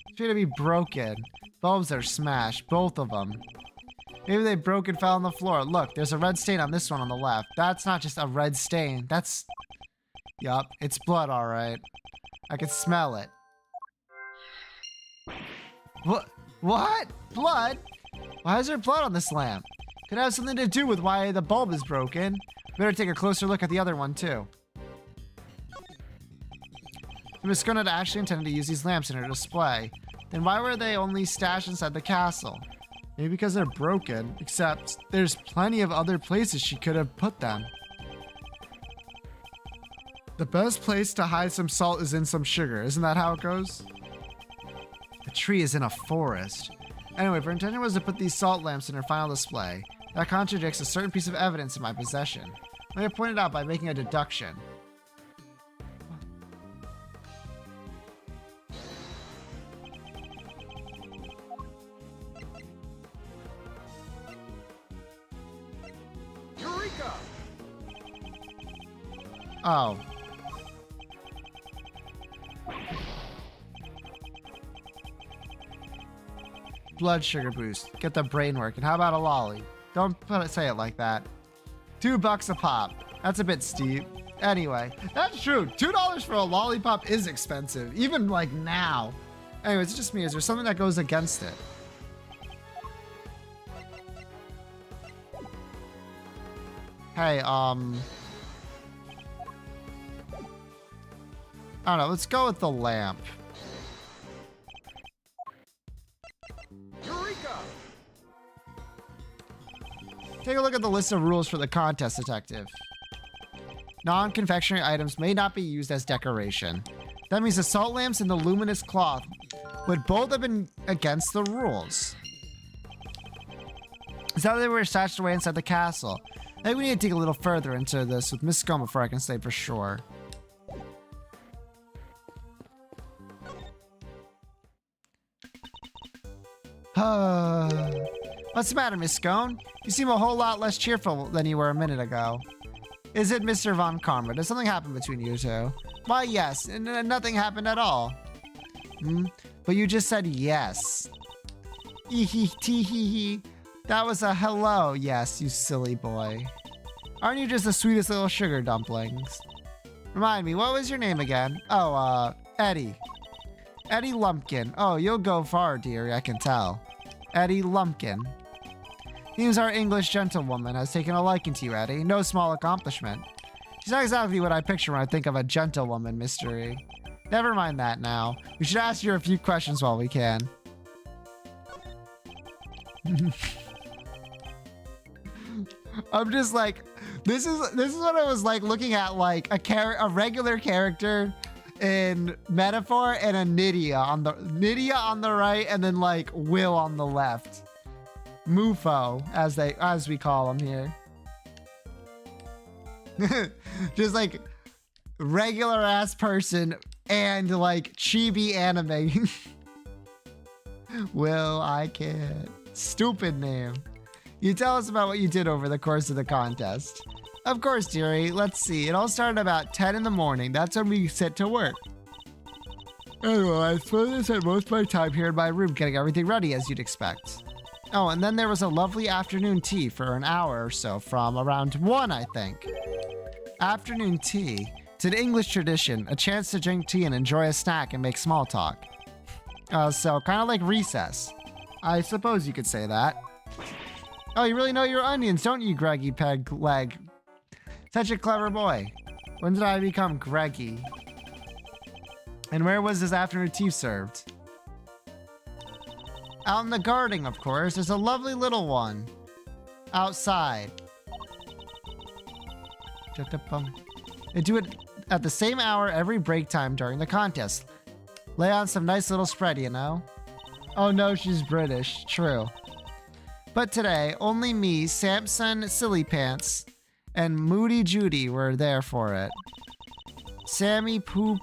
A: It's gonna be broken. Bulbs are smashed, both of them. Maybe they broke and fell on the floor. Look, there's a red stain on this one on the left. That's not just a red stain. That's... Yup, it's blood, alright. I can smell it. What? Blood? Why is there blood on this lamp? Could have something to do with why the bulb is broken. Better take a closer look at the other one, too. Miss Scone had actually intended to use these lamps in her display. Then why were they only stashed inside the castle? Maybe because they're broken, except there's plenty of other places she could have put them. The best place to hide some salt is in some sugar. Isn't that how it goes? The tree is in a forest. Anyway, if her intention was to put these salt lamps in her final display, that contradicts a certain piece of evidence in my possession. Let me point it out by making a deduction.
B: Eureka!
A: Oh. Blood sugar boost. Get the brain working. How about a lolly? Don't say it like that. $2 a pop. That's a bit steep. Anyway, that's true. $2 for a lollipop is expensive, even like now. Anyways, it's just me. Is there something that goes against it? Hey, I don't know. Let's go with the lamp.
B: Eureka!
A: Take a look at the list of rules for the contest, detective. Non-confectionery items may not be used as decoration. That means the salt lamps and the luminous cloth would both have been against the rules. Is that how they were stashed away inside the castle? I think we need to dig a little further into this with Miss Scone before I can say for sure. What's the matter, Miss Scone? You seem a whole lot less cheerful than you were a minute ago. Is it Mr. Von Karma? Does something happen between you two? Why, yes, and nothing happened at all. But you just said yes. Tee-hee. That was a hello, yes, you silly boy. Aren't you just the sweetest little sugar dumplings? Remind me, what was your name again? Oh, Eddie. Eddie Lumpkin. Oh, you'll go far, dearie, I can tell. Eddie Lumpkin. Seems our English gentlewoman has taken a liking to you, Eddie. No small accomplishment. She's not exactly what I picture when I think of a gentlewoman, mystery. Never mind that now. We should ask her a few questions while we can. I'm just like, this is what I was like looking at, like a regular character in Metaphor and a Nydia on the right, and then like Will on the left. Mufo, as we call him here. Just like regular ass person and like chibi anime. Will, I can't. Stupid name. You tell us about what you did over the course of the contest. Of course, dearie. Let's see. It all started about 10 in the morning. That's when we set to work. Anyway, I suppose I spent most of my time here in my room getting everything ready, as you'd expect. Oh, and then there was a lovely afternoon tea for an hour or so, from around 1, I think. Afternoon tea. It's an English tradition, a chance to drink tea and enjoy a snack and make small talk. So kind of like recess. I suppose you could say that. Oh, you really know your onions, don't you, Greggy Peg Leg? Such a clever boy. When did I become Greggy? And where was this afternoon tea served? Out in the garden, of course. There's a lovely little one. Outside. They do it at the same hour every break time during the contest. Lay on some nice little spread, you know? Oh no, she's British. True. But today, only me, Samson Silly Pants, and Moody Judy were there for it. Sammy Poople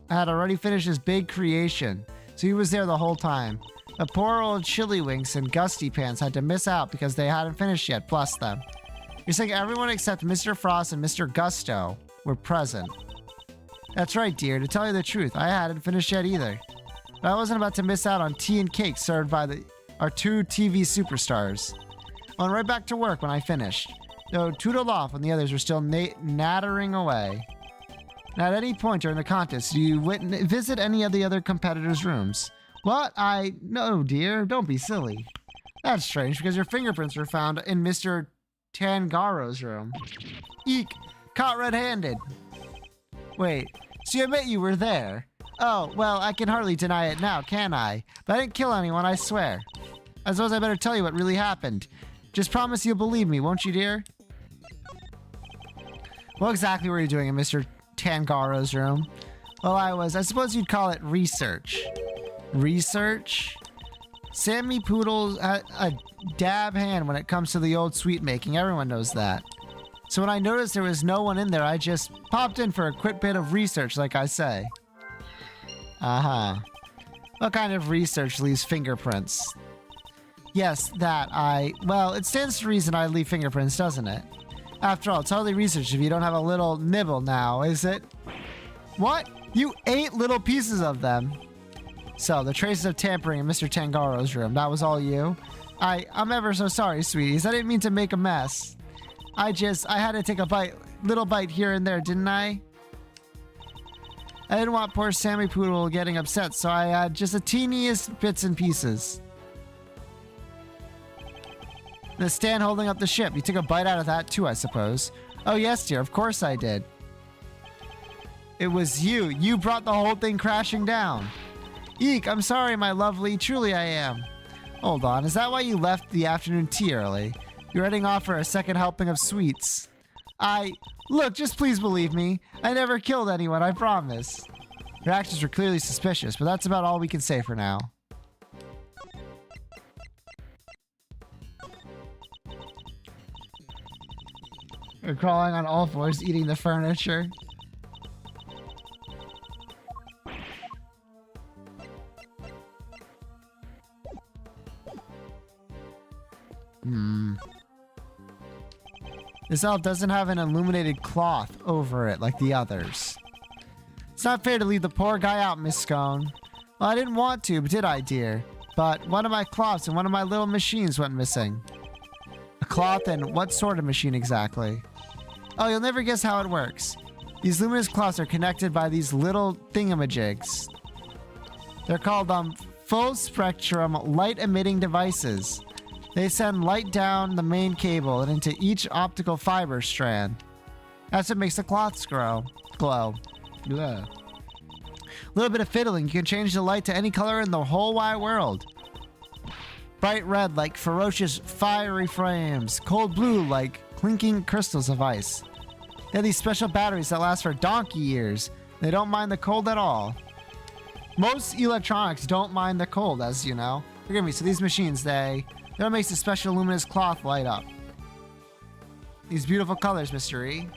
A: had already finished his big creation, so he was there the whole time. The poor old Chillywinks and Gusty Pants had to miss out because they hadn't finished yet, bless them. You're saying everyone except Mr. Frost and Mr. Gusto were present. That's right, dear. To tell you the truth, I hadn't finished yet either. But I wasn't about to miss out on tea and cake served by our two TV superstars. I went right back to work when I finished, though tootled off when the others were still nattering away. And at any point during the contest, do you visit any of the other competitors' rooms? What? No, dear. Don't be silly. That's strange, because your fingerprints were found in Mr. Tangaro's room. Eek! Caught red-handed. Wait, so you admit you were there? Oh, well, I can hardly deny it now, can I? But I didn't kill anyone, I swear. I suppose I better tell you what really happened. Just promise you'll believe me, won't you, dear? What exactly were you doing in Mr. Tangaro's room? Well, I suppose you'd call it research. Research? Sammy Poodle's a dab hand when it comes to the old sweet making. Everyone knows that. So when I noticed there was no one in there, I just popped in for a quick bit of research, like I say. Uh-huh. What kind of research leaves fingerprints? Yes, well, it stands to reason I leave fingerprints, doesn't it? After all, it's hardly research if you don't have a little nibble now, is it? What? You ate little pieces of them. So, the traces of tampering in Mr. Tangaro's room, that was all you? I'm ever so sorry, sweeties. I didn't mean to make a mess. I had to take a little bite here and there, didn't I? I didn't want poor Sammy Poodle getting upset, so I had just the teeniest bits and pieces. The stand holding up the ship. You took a bite out of that too, I suppose. Oh yes, dear, of course I did. It was you. You brought the whole thing crashing down. Eek, I'm sorry, my lovely. Truly I am. Hold on, is that why you left the afternoon tea early? You're heading off for a second helping of sweets. Look, just please believe me. I never killed anyone, I promise. Your actions were clearly suspicious, but that's about all we can say for now. You're crawling on all fours, eating the furniture. This elf doesn't have an illuminated cloth over it like the others. It's not fair to leave the poor guy out, Miss Scone. Well, I didn't want to, did I, dear? But one of my cloths and one of my little machines went missing. A cloth and what sort of machine exactly? Oh, you'll never guess how it works. These luminous cloths are connected by these little thingamajigs. They're called full spectrum light emitting devices. They send light down the main cable and into each optical fiber strand. That's what makes the cloths glow. A little bit of fiddling, you can change the light to any color in the whole wide world. Bright red like ferocious fiery flames. Cold blue like clinking crystals of ice. They have these special batteries that last for donkey years. They don't mind the cold at all. Most electronics don't mind the cold, as you know. Forgive me, so these machines, that makes the special luminous cloth light up. These beautiful colors, Mr. E.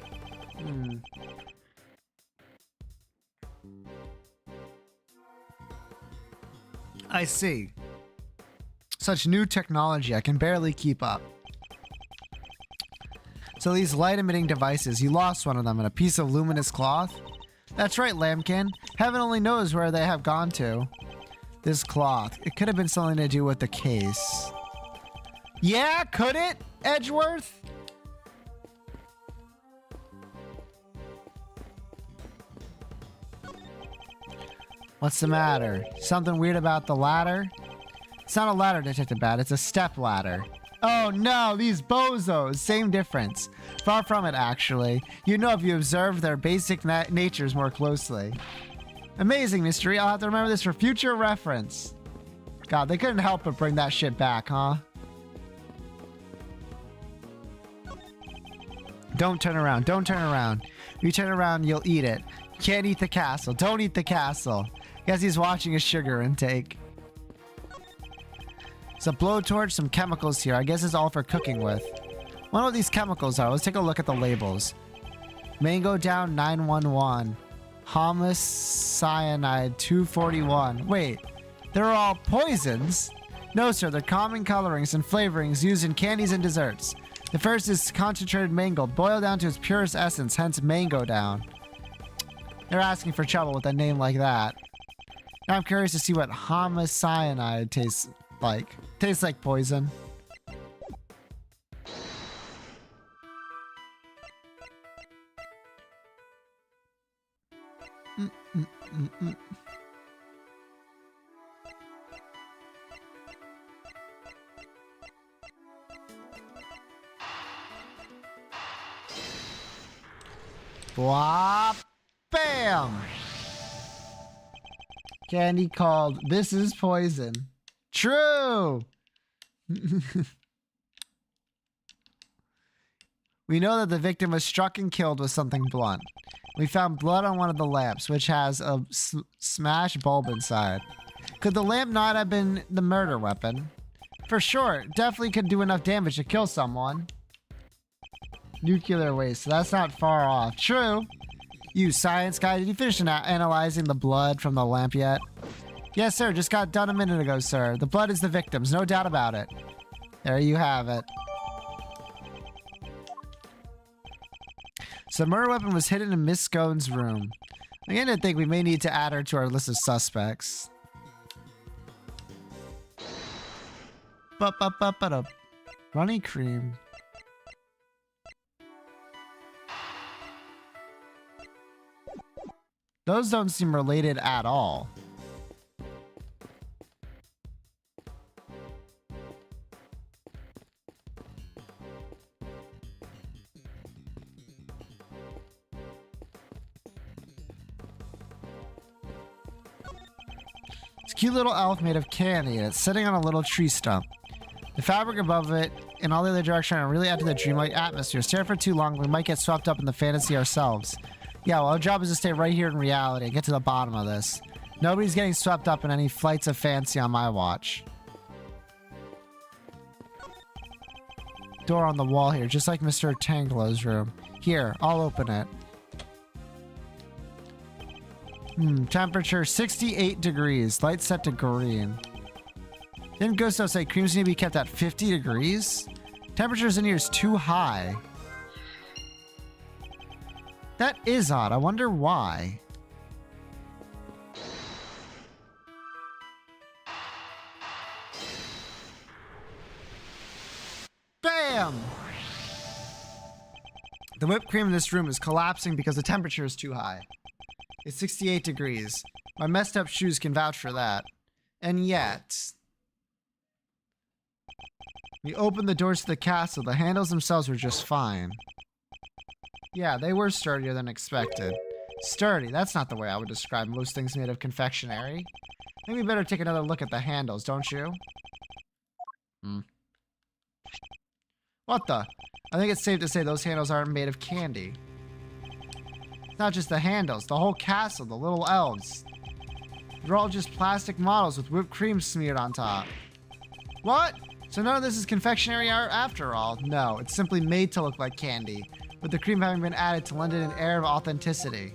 A: I see. Such new technology, I can barely keep up. So these light-emitting devices, you lost one of them in a piece of luminous cloth? That's right, Lambkin. Heaven only knows where they have gone to. This cloth, it could have been something to do with the case. Yeah, could it, Edgeworth? What's the matter? Something weird about the ladder? It's not a ladder, Detective Bat, it's a step ladder. Oh no, these bozos, same difference. Far from it, actually. You know if you observe their basic natures more closely. Amazing, Mystery. I'll have to remember this for future reference. God, they couldn't help but bring that shit back, huh? Don't turn around. Don't turn around. If you turn around, you'll eat it. Can't eat the castle. Don't eat the castle. Guess he's watching his sugar intake. It's a blowtorch, some chemicals here. I guess it's all for cooking with. Wonder what these chemicals are. Let's take a look at the labels. Mango down 911. Hummus cyanide 241. Wait, they're all poisons? No, sir. They're common colorings and flavorings used in candies and desserts. The first is concentrated mango, boiled down to its purest essence, hence mango down. They're asking for trouble with a name like that. Now I'm curious to see what homicyanide tastes like. Tastes like poison. Whop! Bam! Candy called This Is Poison. True! We know that the victim was struck and killed with something blunt. We found blood on one of the lamps, which has a smashed bulb inside. Could the lamp not have been the murder weapon? For sure, definitely could do enough damage to kill someone. Nuclear waste, so that's not far off. True. You science guy, did you finish analyzing the blood from the lamp yet? Yes, sir, just got done a minute ago, sir. The blood is the victim's, no doubt about it. There you have it. So the murder weapon was hidden in Miss Scone's room. I'm beginning to think we may need to add her to our list of suspects. Ba-ba-ba-ba-da. Runny cream. Those don't seem related at all. It's a cute little elf made of candy, and it's sitting on a little tree stump. The fabric above it and all the other direction are really add to the dreamlike atmosphere. Stare for too long, we might get swept up in the fantasy ourselves. Yeah, well, our job is to stay right here in reality and get to the bottom of this. Nobody's getting swept up in any flights of fancy on my watch. Door on the wall here, just like Mr. Tanglo's room. Here, I'll open it. Temperature 68 degrees. Light set to green. Didn't Gusto say creams need to be kept at 50 degrees? Temperatures in here is too high. That is odd. I wonder why. Bam! The whipped cream in this room is collapsing because the temperature is too high. It's 68 degrees. My messed up shoes can vouch for that. And yet... we opened the doors to the castle. The handles themselves were just fine. Yeah, they were sturdier than expected. Sturdy, that's not the way I would describe most things made of confectionery. Maybe we better take another look at the handles, don't you? What the? I think it's safe to say those handles aren't made of candy. It's not just the handles, the whole castle, the little elves. They're all just plastic models with whipped cream smeared on top. What? So none of this is confectionery art after all? No, it's simply made to look like candy, with the cream having been added to lend it an air of authenticity.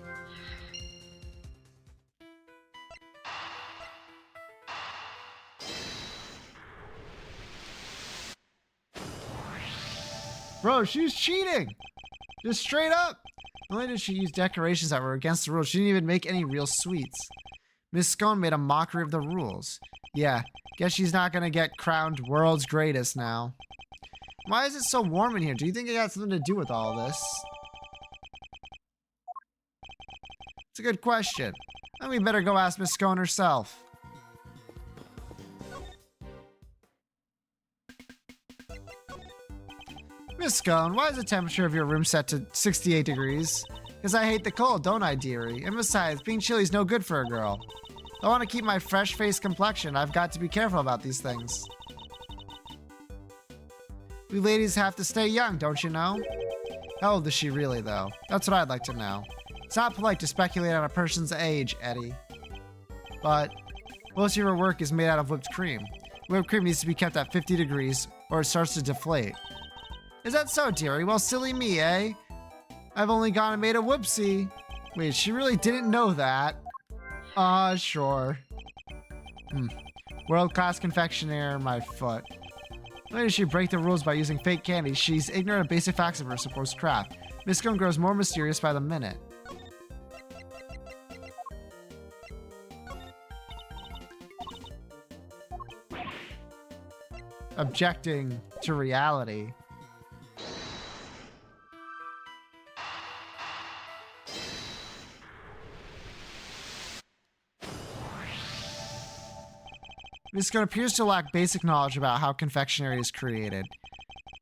A: Bro, she's cheating! Just straight up! Not only did she use decorations that were against the rules, she didn't even make any real sweets. Miss Scone made a mockery of the rules. Yeah, guess she's not gonna get crowned world's greatest now. Why is it so warm in here? Do you think it got something to do with all this? It's a good question. Then we better go ask Miss Scone herself. Miss Scone, why is the temperature of your room set to 68 degrees? Because I hate the cold, don't I, dearie? And besides, being chilly is no good for a girl. If I want to keep my fresh-faced complexion, I've got to be careful about these things. We ladies have to stay young, don't you know? How old is she really, though? That's what I'd like to know. It's not polite to speculate on a person's age, Eddie. But most of her work is made out of whipped cream. Whipped cream needs to be kept at 50 degrees, or it starts to deflate. Is that so, dearie? Well, silly me, eh? I've only gone and made a whoopsie. Wait, she really didn't know that. Sure. World-class confectioner, my foot. Why did she break the rules by using fake candy? She's ignorant of basic facts of her supposed craft. Miss Scone grows more mysterious by the minute. Objecting to reality. Miss Scone appears to lack basic knowledge about how confectionery is created.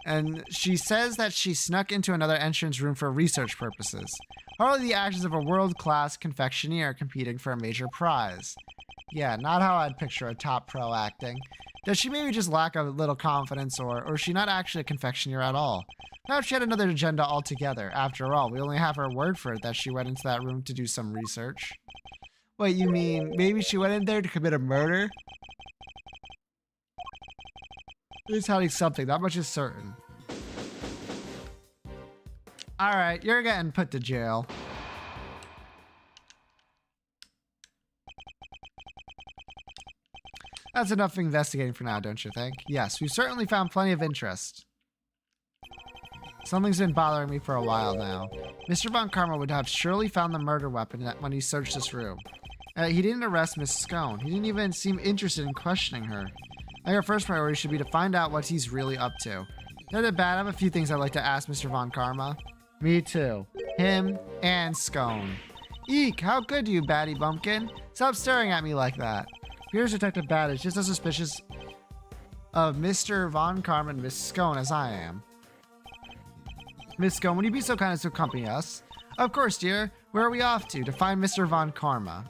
A: And she says that she snuck into another entrance room for research purposes. Hardly the actions of a world-class confectioner competing for a major prize. Yeah, not how I'd picture a top pro acting. Does she maybe just lack a little confidence, or is she not actually a confectioner at all? Perhaps she had another agenda altogether. After all, we only have her word for it that she went into that room to do some research. Wait, you mean maybe she went in there to commit a murder? He's hiding something, that much is certain. Alright, you're getting put to jail. That's enough investigating for now, don't you think? Yes, we've certainly found plenty of interest. Something's been bothering me for a while now. Mr. Von Karma would have surely found the murder weapon when he searched this room. He didn't arrest Miss Scone. He didn't even seem interested in questioning her. I think our first priority should be to find out what he's really up to. Not bad, I have a few things I'd like to ask Mr. Von Karma. Me too. Him and Scone. Eek, how could you, Batty Bumpkin? Stop staring at me like that. Here's Detective Bat is just as suspicious of Mr. Von Karma and Miss Scone as I am. Miss Scone, would you be so kind as to accompany us? Of course, dear. Where are we off to? To find Mr. Von Karma.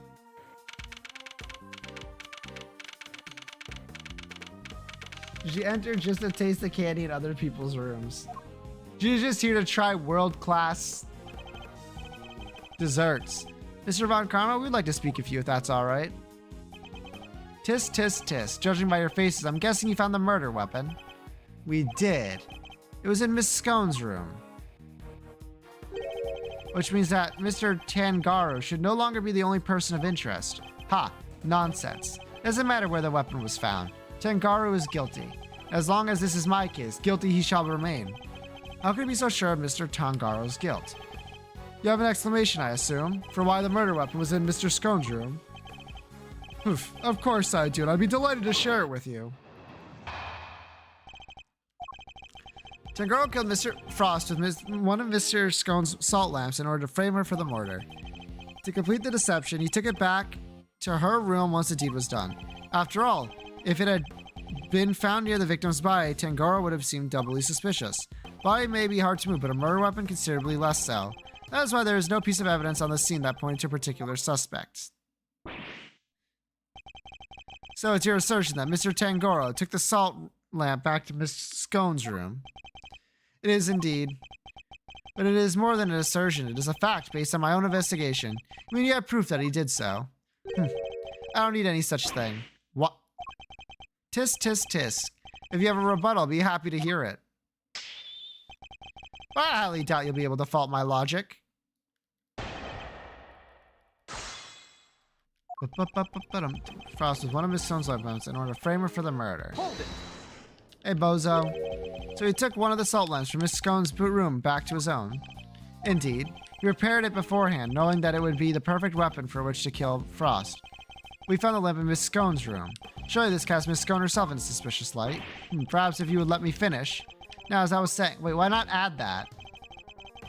A: She entered just to taste the candy in other people's rooms. She's just here to try world-class desserts. Mr. Von Karma, we'd like to speak with you if that's alright. Tisk, tisk, tisk. Judging by your faces, I'm guessing you found the murder weapon. We did. It was in Miss Scone's room. Which means that Mr. Tangaro should no longer be the only person of interest. Ha! Nonsense. Doesn't matter where the weapon was found. Tangaro is guilty. As long as this is my case, guilty he shall remain. How can you be so sure of Mr. Tangaro's guilt? You have an explanation, I assume, for why the murder weapon was in Mr. Scone's room. Oof, of course I do, and I'd be delighted to share it with you. Tangaro killed Mr. Frost with one of Mr. Scone's salt lamps in order to frame her for the murder. To complete the deception, he took it back to her room once the deed was done. After all, if it had been found near the victim's body, Tangaro would have seemed doubly suspicious. Body may be hard to move, but a murder weapon considerably less so. That is why there is no piece of evidence on the scene that pointed to a particular suspect. So it's your assertion that Mr. Tangaro took the salt lamp back to Miss Scone's room. It is indeed. But it is more than an assertion. It is a fact based on my own investigation. I mean, you have proof that he did so. I don't need any such thing. What? Tisk, tisk, tisk. If you have a rebuttal, I'll be happy to hear it. But I highly doubt you'll be able to fault my logic. Frost was one of Miss Stone's weapons in order to frame her for the murder.
B: Hold it.
A: Hey, bozo. So he took one of the salt lamps from Miss Scone's room back to his own. Indeed. He repaired it beforehand, knowing that it would be the perfect weapon for which to kill Frost. We found the lamp in Miss Scone's room. Surely this casts Miss Scone herself in a suspicious light. Perhaps if you would let me finish. Now, as I was saying... Wait, why not add that?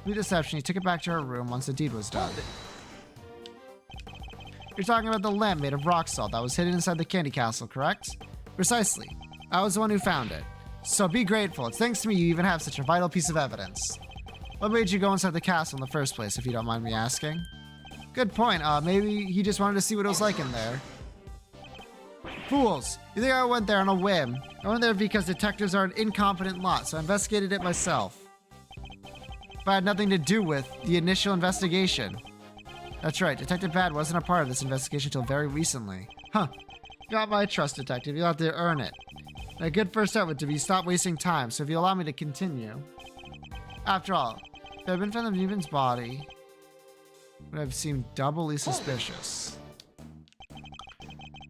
A: Through deception, he took it back to her room once the deed was done. You're talking about the lamp made of rock salt that was hidden inside the candy castle, correct? Precisely. I was the one who found it. So be grateful. It's thanks to me you even have such a vital piece of evidence. What made you go inside the castle in the first place, if you don't mind me asking? Good point. Maybe he just wanted to see what it was like in there. Fools! You think I went there on a whim? I went there because detectives are an incompetent lot, so I investigated it myself. But I had nothing to do with the initial investigation. That's right, Detective Bad wasn't a part of this investigation until very recently. Huh. You got my trust, Detective. You'll have to earn it. And a good first step would be stop wasting time, so if you allow me to continue. After all, if I had been found in Newman's body, it would have seemed doubly suspicious.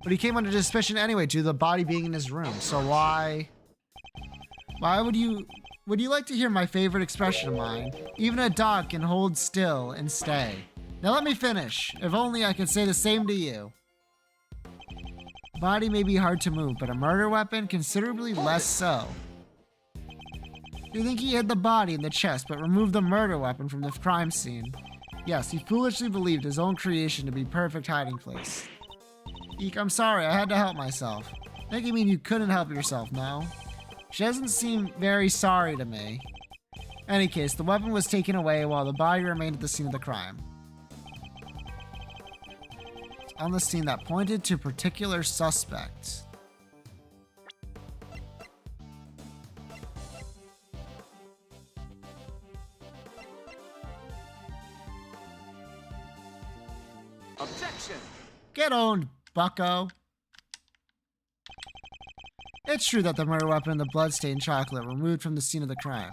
A: But he came under suspicion anyway due to the body being in his room, so why would you like to hear my favorite expression of mine? Even a dog can hold still and stay. Now let me finish. If only I could say the same to you. Body may be hard to move, but a murder weapon considerably less so. You think he hid the body in the chest, but removed the murder weapon from the crime scene? Yes, he foolishly believed his own creation to be perfect hiding place. Eek, I'm sorry, I had to help myself. I think you mean you couldn't help yourself, no? She doesn't seem very sorry to me. In any case, the weapon was taken away while the body remained at the scene of the crime. On the scene that pointed to a particular suspect.
B: Objection!
A: Get owned, bucko. It's true that the murder weapon and the bloodstained chocolate were removed from the scene of the crime.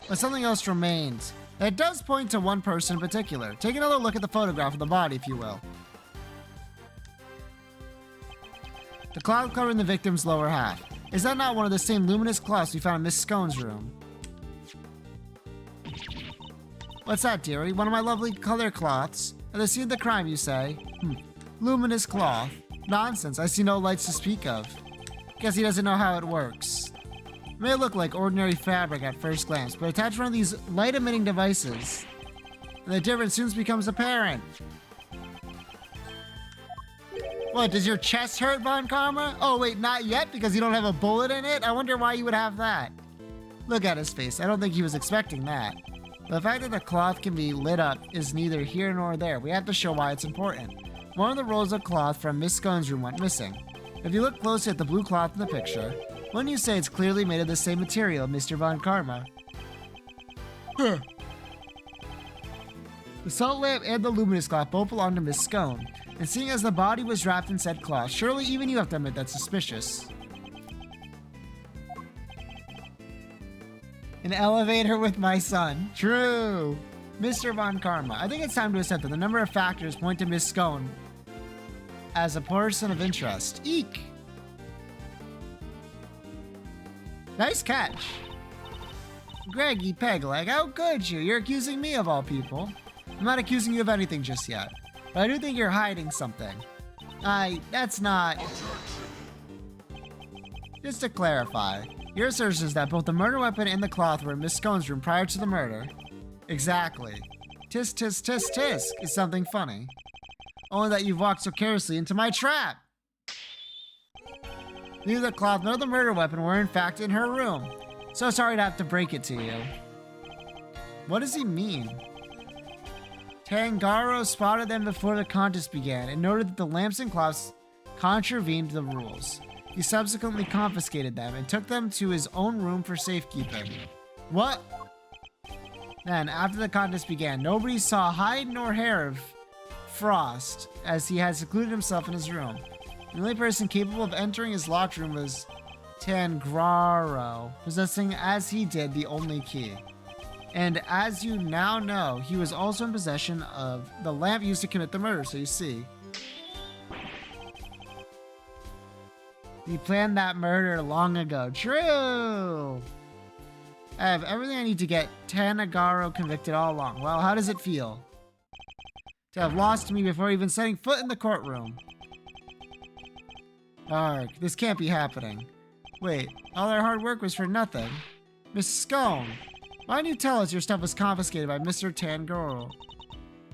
A: But something else remains. It does point to one person in particular. Take another look at the photograph of the body, if you will. The cloth covering the victim's lower half. Is that not one of the same luminous cloths we found in Miss Scone's room? What's that, dearie? One of my lovely color cloths? At the scene of the crime, you say? Luminous cloth. Nonsense, I see no lights to speak of. Guess he doesn't know how it works. It may look like ordinary fabric at first glance, but attach one of these light-emitting devices, and the difference soon becomes apparent. What, does your chest hurt, Von Karma? Oh wait, not yet, because you don't have a bullet in it? I wonder why you would have that. Look at his face, I don't think he was expecting that. The fact that the cloth can be lit up is neither here nor there. We have to show why it's important. One of the rolls of cloth from Miss Scone's room went missing. If you look closely at the blue cloth in the picture, wouldn't you say it's clearly made of the same material, Mr. Von Karma? The salt lamp and the luminous cloth both belong to Miss Scone, and seeing as the body was wrapped in said cloth, surely even you have to admit that's suspicious. An elevator with my son. True. Mr. Von Karma, I think it's time to accept that the number of factors point to Miss Scone as a person of interest. Eek! Nice catch. Greggy Pegleg, how could you? You're accusing me of all people. I'm not accusing you of anything just yet, but I do think you're hiding something. That's not... Just to clarify, your assertion is that both the murder weapon and the cloth were in Miss Scone's room prior to the murder. Exactly. Tisk, tisk, tisk, tisk is something funny. Only that you've walked so carelessly into my trap. Neither the cloth nor the murder weapon were in fact in her room. So sorry to have to break it to you. What does he mean? Tangaro spotted them before the contest began and noted that the lamps and cloths contravened the rules. He subsequently confiscated them and took them to his own room for safekeeping. What? Then, after the contest began, nobody saw hide nor hair of Frost, as he had secluded himself in his room. The only person capable of entering his locked room was Tangraro, possessing, as he did, the only key. And as you now know, he was also in possession of the lamp used to commit the murder, so you see. He planned that murder long ago. True! I have everything I need to get Tanagaro convicted all along. Well, how does it feel to have lost me before even setting foot in the courtroom? Arg, this can't be happening. Wait, all our hard work was for nothing. Miss Scone, why didn't you tell us your stuff was confiscated by Mr. Tangoro?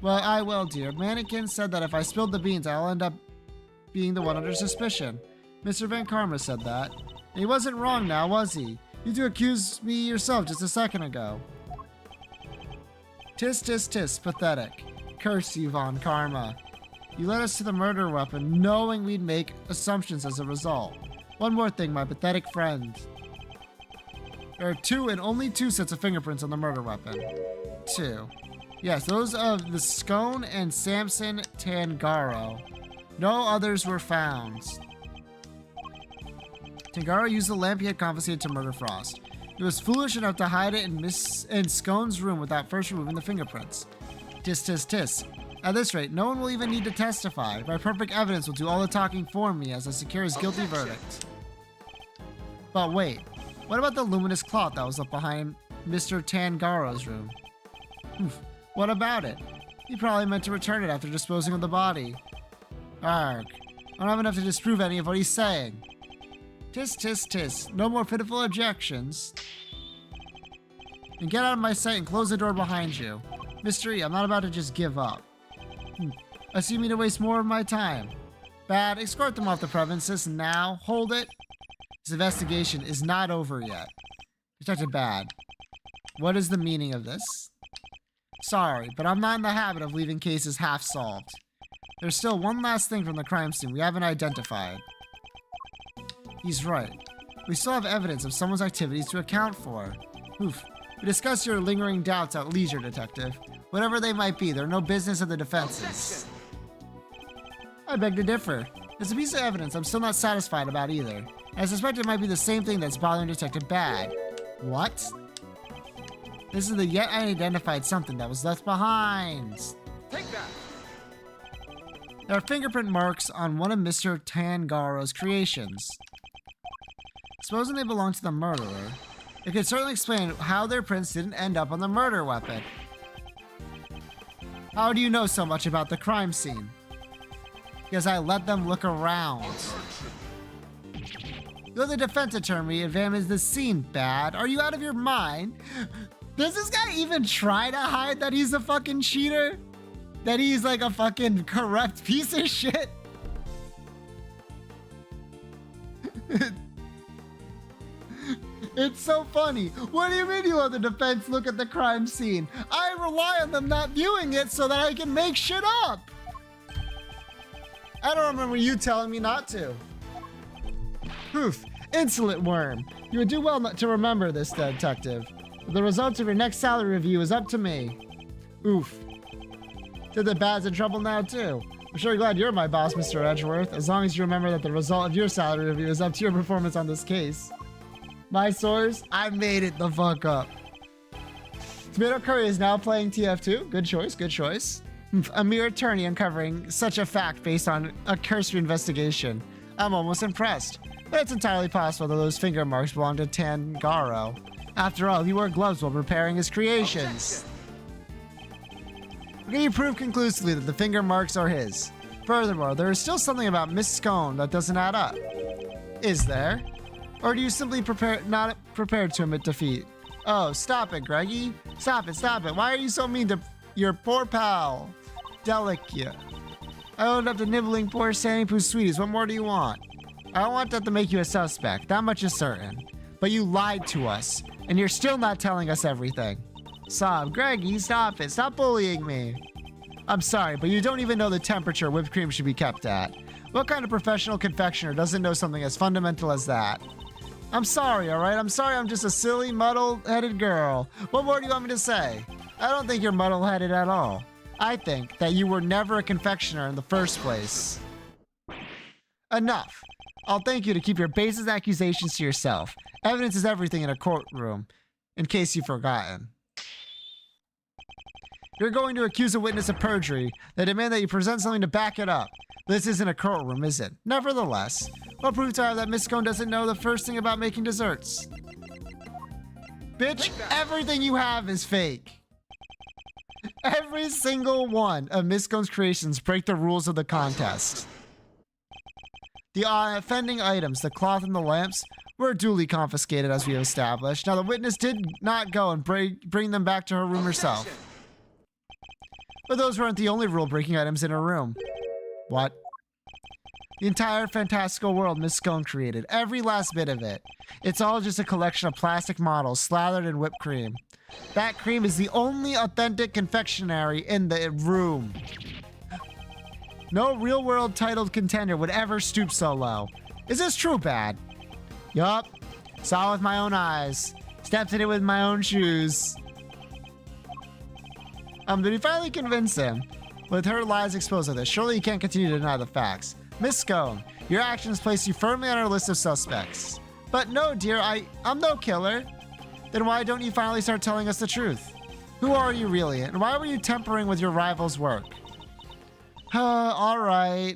A: Well, I will, dear. Mannequin said that if I spilled the beans, I'll end up being the one under suspicion. Mr. Van Karma said that. And he wasn't wrong now, was he? You two accused me yourself just a second ago. Tis, tis, tis, pathetic. Curse you, Von Karma. You led us to the murder weapon, knowing we'd make assumptions as a result. One more thing, my pathetic friend. There are two and only two sets of fingerprints on the murder weapon. Two. Yes, those of the Scone and Samson Tangaro. No others were found. Tangaro used the lamp he had confiscated to murder Frost. He was foolish enough to hide it in Scone's room without first removing the fingerprints. Tis, tis, tis. At this rate, no one will even need to testify. My perfect evidence will do all the talking for me as I secure his guilty verdict. But wait, what about the luminous cloth that was left behind Mr. Tangaro's room? What about it? He probably meant to return it after disposing of the body. Arg, I don't have enough to disprove any of what he's saying. Tis, tis, tis. No more pitiful objections. And get out of my sight and close the door behind you. Mr. E, I'm not about to just give up. I see you mean to waste more of my time. Bad, escort them off the premises now. Hold it. This investigation is not over yet. Detective Bad, what is the meaning of this? Sorry, but I'm not in the habit of leaving cases half solved. There's still one last thing from the crime scene we haven't identified. He's right. We still have evidence of someone's activities to account for. Oof. We discussed your lingering doubts at leisure, Detective. Whatever they might be, they're no business of the defense's. I beg to differ. There's a piece of evidence I'm still not satisfied about either. I suspect it might be the same thing that's bothering Detective Bag. What? This is the yet unidentified something that was left behind.
B: Take that.
A: There are fingerprint marks on one of Mr. Tangaro's creations. Supposing they belong to the murderer, it could certainly explain how their prints didn't end up on the murder weapon. How do you know so much about the crime scene? Because I let them look around. You're the defense attorney examines the scene, Bad. Are you out of your mind? Does this guy even try to hide that he's a fucking cheater? That he's like a fucking corrupt piece of shit? It's so funny. What do you mean you let the defense look at the crime scene? I rely on them not viewing it so that I can make shit up. I don't remember you telling me not to. Poof, insolent worm. You would do well not to remember this, detective. But the results of your next salary review is up to me. Oof. Did the Bad's in trouble now too? I'm sure glad you're my boss, Mr. Edgeworth, as long as you remember that the result of your salary review is up to your performance on this case. My source, I made it the fuck up. Tomato Curry is now playing TF2. Good choice, good choice. A mere attorney uncovering such a fact based on a cursory investigation. I'm almost impressed. But it's entirely possible that those finger marks belong to Tangaro. After all, he wore gloves while preparing his creations. Can you prove conclusively that the finger marks are his? Furthermore, there is still something about Miss Scone that doesn't add up. Is there? Or do you simply not prepared to admit defeat? Oh, stop it, Greggy. Stop it, stop it. Why are you so mean to your poor pal? Delicia. I owned up to nibbling poor Sandy Pooh's sweeties. What more do you want? I don't want that to make you a suspect. That much is certain. But you lied to us, and you're still not telling us everything. Sob, Greggy, stop it. Stop bullying me. I'm sorry, but you don't even know the temperature whipped cream should be kept at. What kind of professional confectioner doesn't know something as fundamental as that? I'm sorry, all right? I'm sorry I'm just a silly, muddle-headed girl. What more do you want me to say? I don't think you're muddle-headed at all. I think that you were never a confectioner in the first place. Enough. I'll thank you to keep your baseless accusations to yourself. Evidence is everything in a courtroom, in case you've forgotten. You're going to accuse a witness of perjury. They demand that you present something to back it up. This isn't a courtroom, is it? Nevertheless, what proof do I have that Miss Scone doesn't know the first thing about making desserts? Bitch, everything you have is fake. Every single one of Miss Scone's creations break the rules of the contest. The offending items, the cloth and the lamps, were duly confiscated as we have established. Now the witness did not go and bring them back to her room herself. But those weren't the only rule-breaking items in her room. What? The entire fantastical world Miss Scone created, every last bit of it. It's all just a collection of plastic models slathered in whipped cream. That cream is the only authentic confectionery in the room. No real-world titled contender would ever stoop so low. Is this true, Bad? Yup. Saw it with my own eyes. Stepped in it with my own shoes. Did we finally convince him? With her lies exposed to this, surely you can't continue to deny the facts. Miss Scone, your actions place you firmly on our list of suspects. But no, dear, I'm no killer. Then why don't you finally start telling us the truth? Who are you really, and why were you tampering with your rival's work? All right.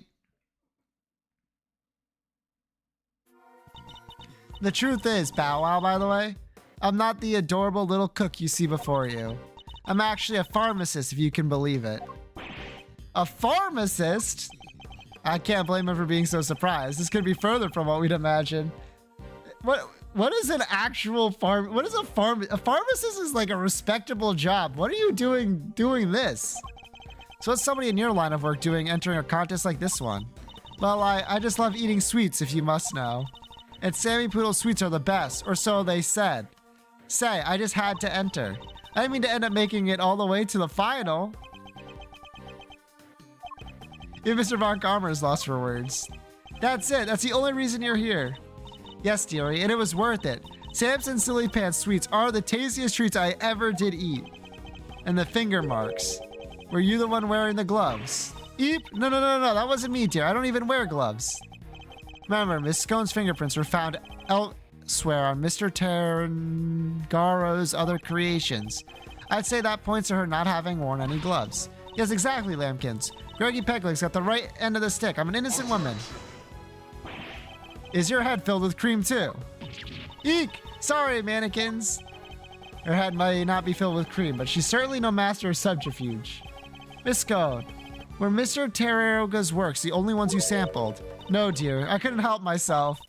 A: The truth is, Bow Wow, by the way, I'm not the adorable little cook you see before you. I'm actually a pharmacist, if you can believe it. A pharmacist? I can't blame him for being so surprised. This could be further from what we'd imagine. What is an actual what is a pharmacist is like a respectable job. What are you doing this? So what's somebody in your line of work doing entering a contest like this one? Well, I just love eating sweets, if you must know. And Sammy Poodle sweets are the best, or so they said. Say, I just had to enter. I didn't mean to end up making it all the way to the final. Even Mr. Von Karmer is lost for words. That's it. That's the only reason you're here. Yes, dearie, and it was worth it. Samson Silly Pants sweets are the tastiest treats I ever did eat. And the finger marks. Were you the one wearing the gloves? Eep. No, no, no, no. That wasn't me, dear. I don't even wear gloves. Remember, Miss Scone's fingerprints were found elsewhere on Mr. Tarangaro's other creations. I'd say that points to her not having worn any gloves. Yes, exactly, Lambkins. Greggy Pegleg's got the right end of the stick. I'm an innocent woman. Is your head filled with cream too? Eek! Sorry, mannequins. Her head might not be filled with cream, but she's certainly no master of subterfuge. Miss Scone, were Mr. Terraga's works the only ones you sampled? No, dear. I couldn't help myself.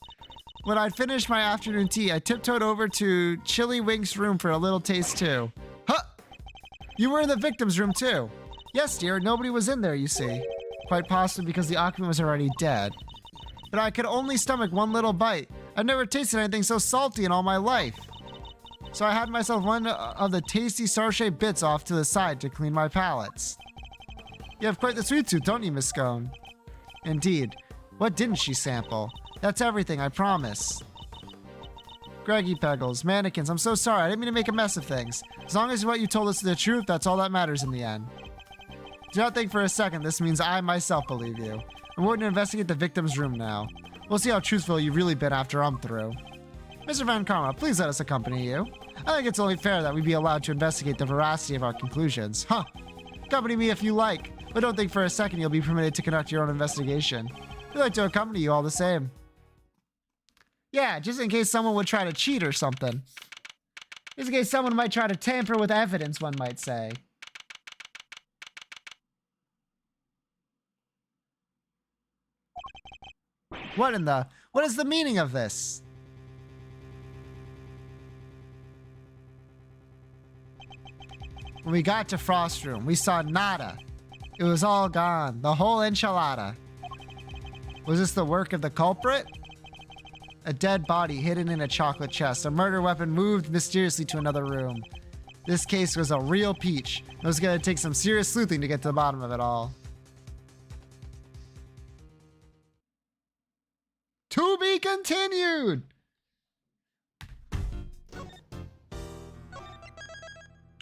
A: When I'd finished my afternoon tea, I tiptoed over to Chili Wink's room for a little taste too. Huh! You were in the victim's room too. Yes, dear. Nobody was in there, you see. Quite possibly because the occupant was already dead. But I could only stomach one little bite. I've never tasted anything so salty in all my life. So I had myself one of the tasty star-shaped bits off to the side to clean my palates. You have quite the sweet tooth, don't you, Miss Scone? Indeed. What didn't she sample? That's everything, I promise. Greggy Peggles, mannequins, I'm so sorry. I didn't mean to make a mess of things. As long as what you told us is the truth, that's all that matters in the end. Do not think for a second this means I myself believe you. I'm going to investigate the victim's room now. We'll see how truthful you've really been after I'm through. Mr. Van Karma, please let us accompany you. I think it's only fair that we be allowed to investigate the veracity of our conclusions. Huh. Accompany me if you like, but don't think for a second you'll be permitted to conduct your own investigation. We'd like to accompany you all the same. Yeah, just in case someone would try to cheat or something. Just in case someone might try to tamper with evidence, one might say. What is the meaning of this? When we got to Frost Room, we saw nada. It was all gone, the whole enchilada. Was this the work of the culprit? A dead body hidden in a chocolate chest. A murder weapon moved mysteriously to another room. This case was a real peach. It was gonna take some serious sleuthing to get to the bottom of it all. To be continued!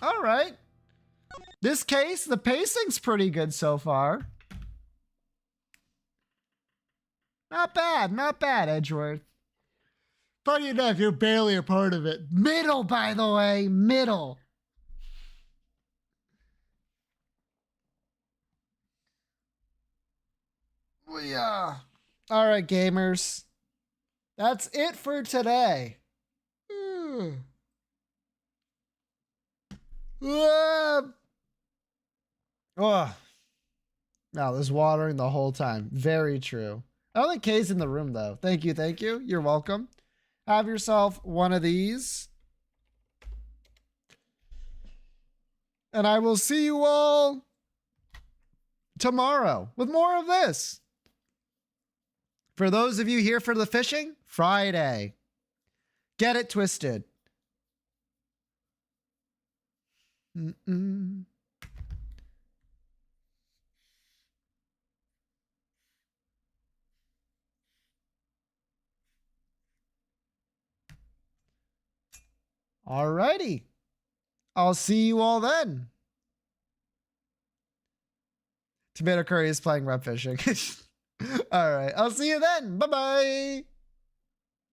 A: All right. This case, the pacing's pretty good so far. Not bad, Edgeworth. Funny enough, you're barely a part of it. Middle, by the way, middle. Yeah. All right, gamers. That's it for today. Oh, no, there's watering the whole time. Very true. I don't think Kay's in the room, though. Thank you, thank you. You're welcome. Have yourself one of these. And I will see you all tomorrow with more of this. For those of you here for the fishing, Friday. Get it twisted. Alrighty. I'll see you all then. Tomato Curry is playing rep fishing. All right. I'll see you then. Bye-bye.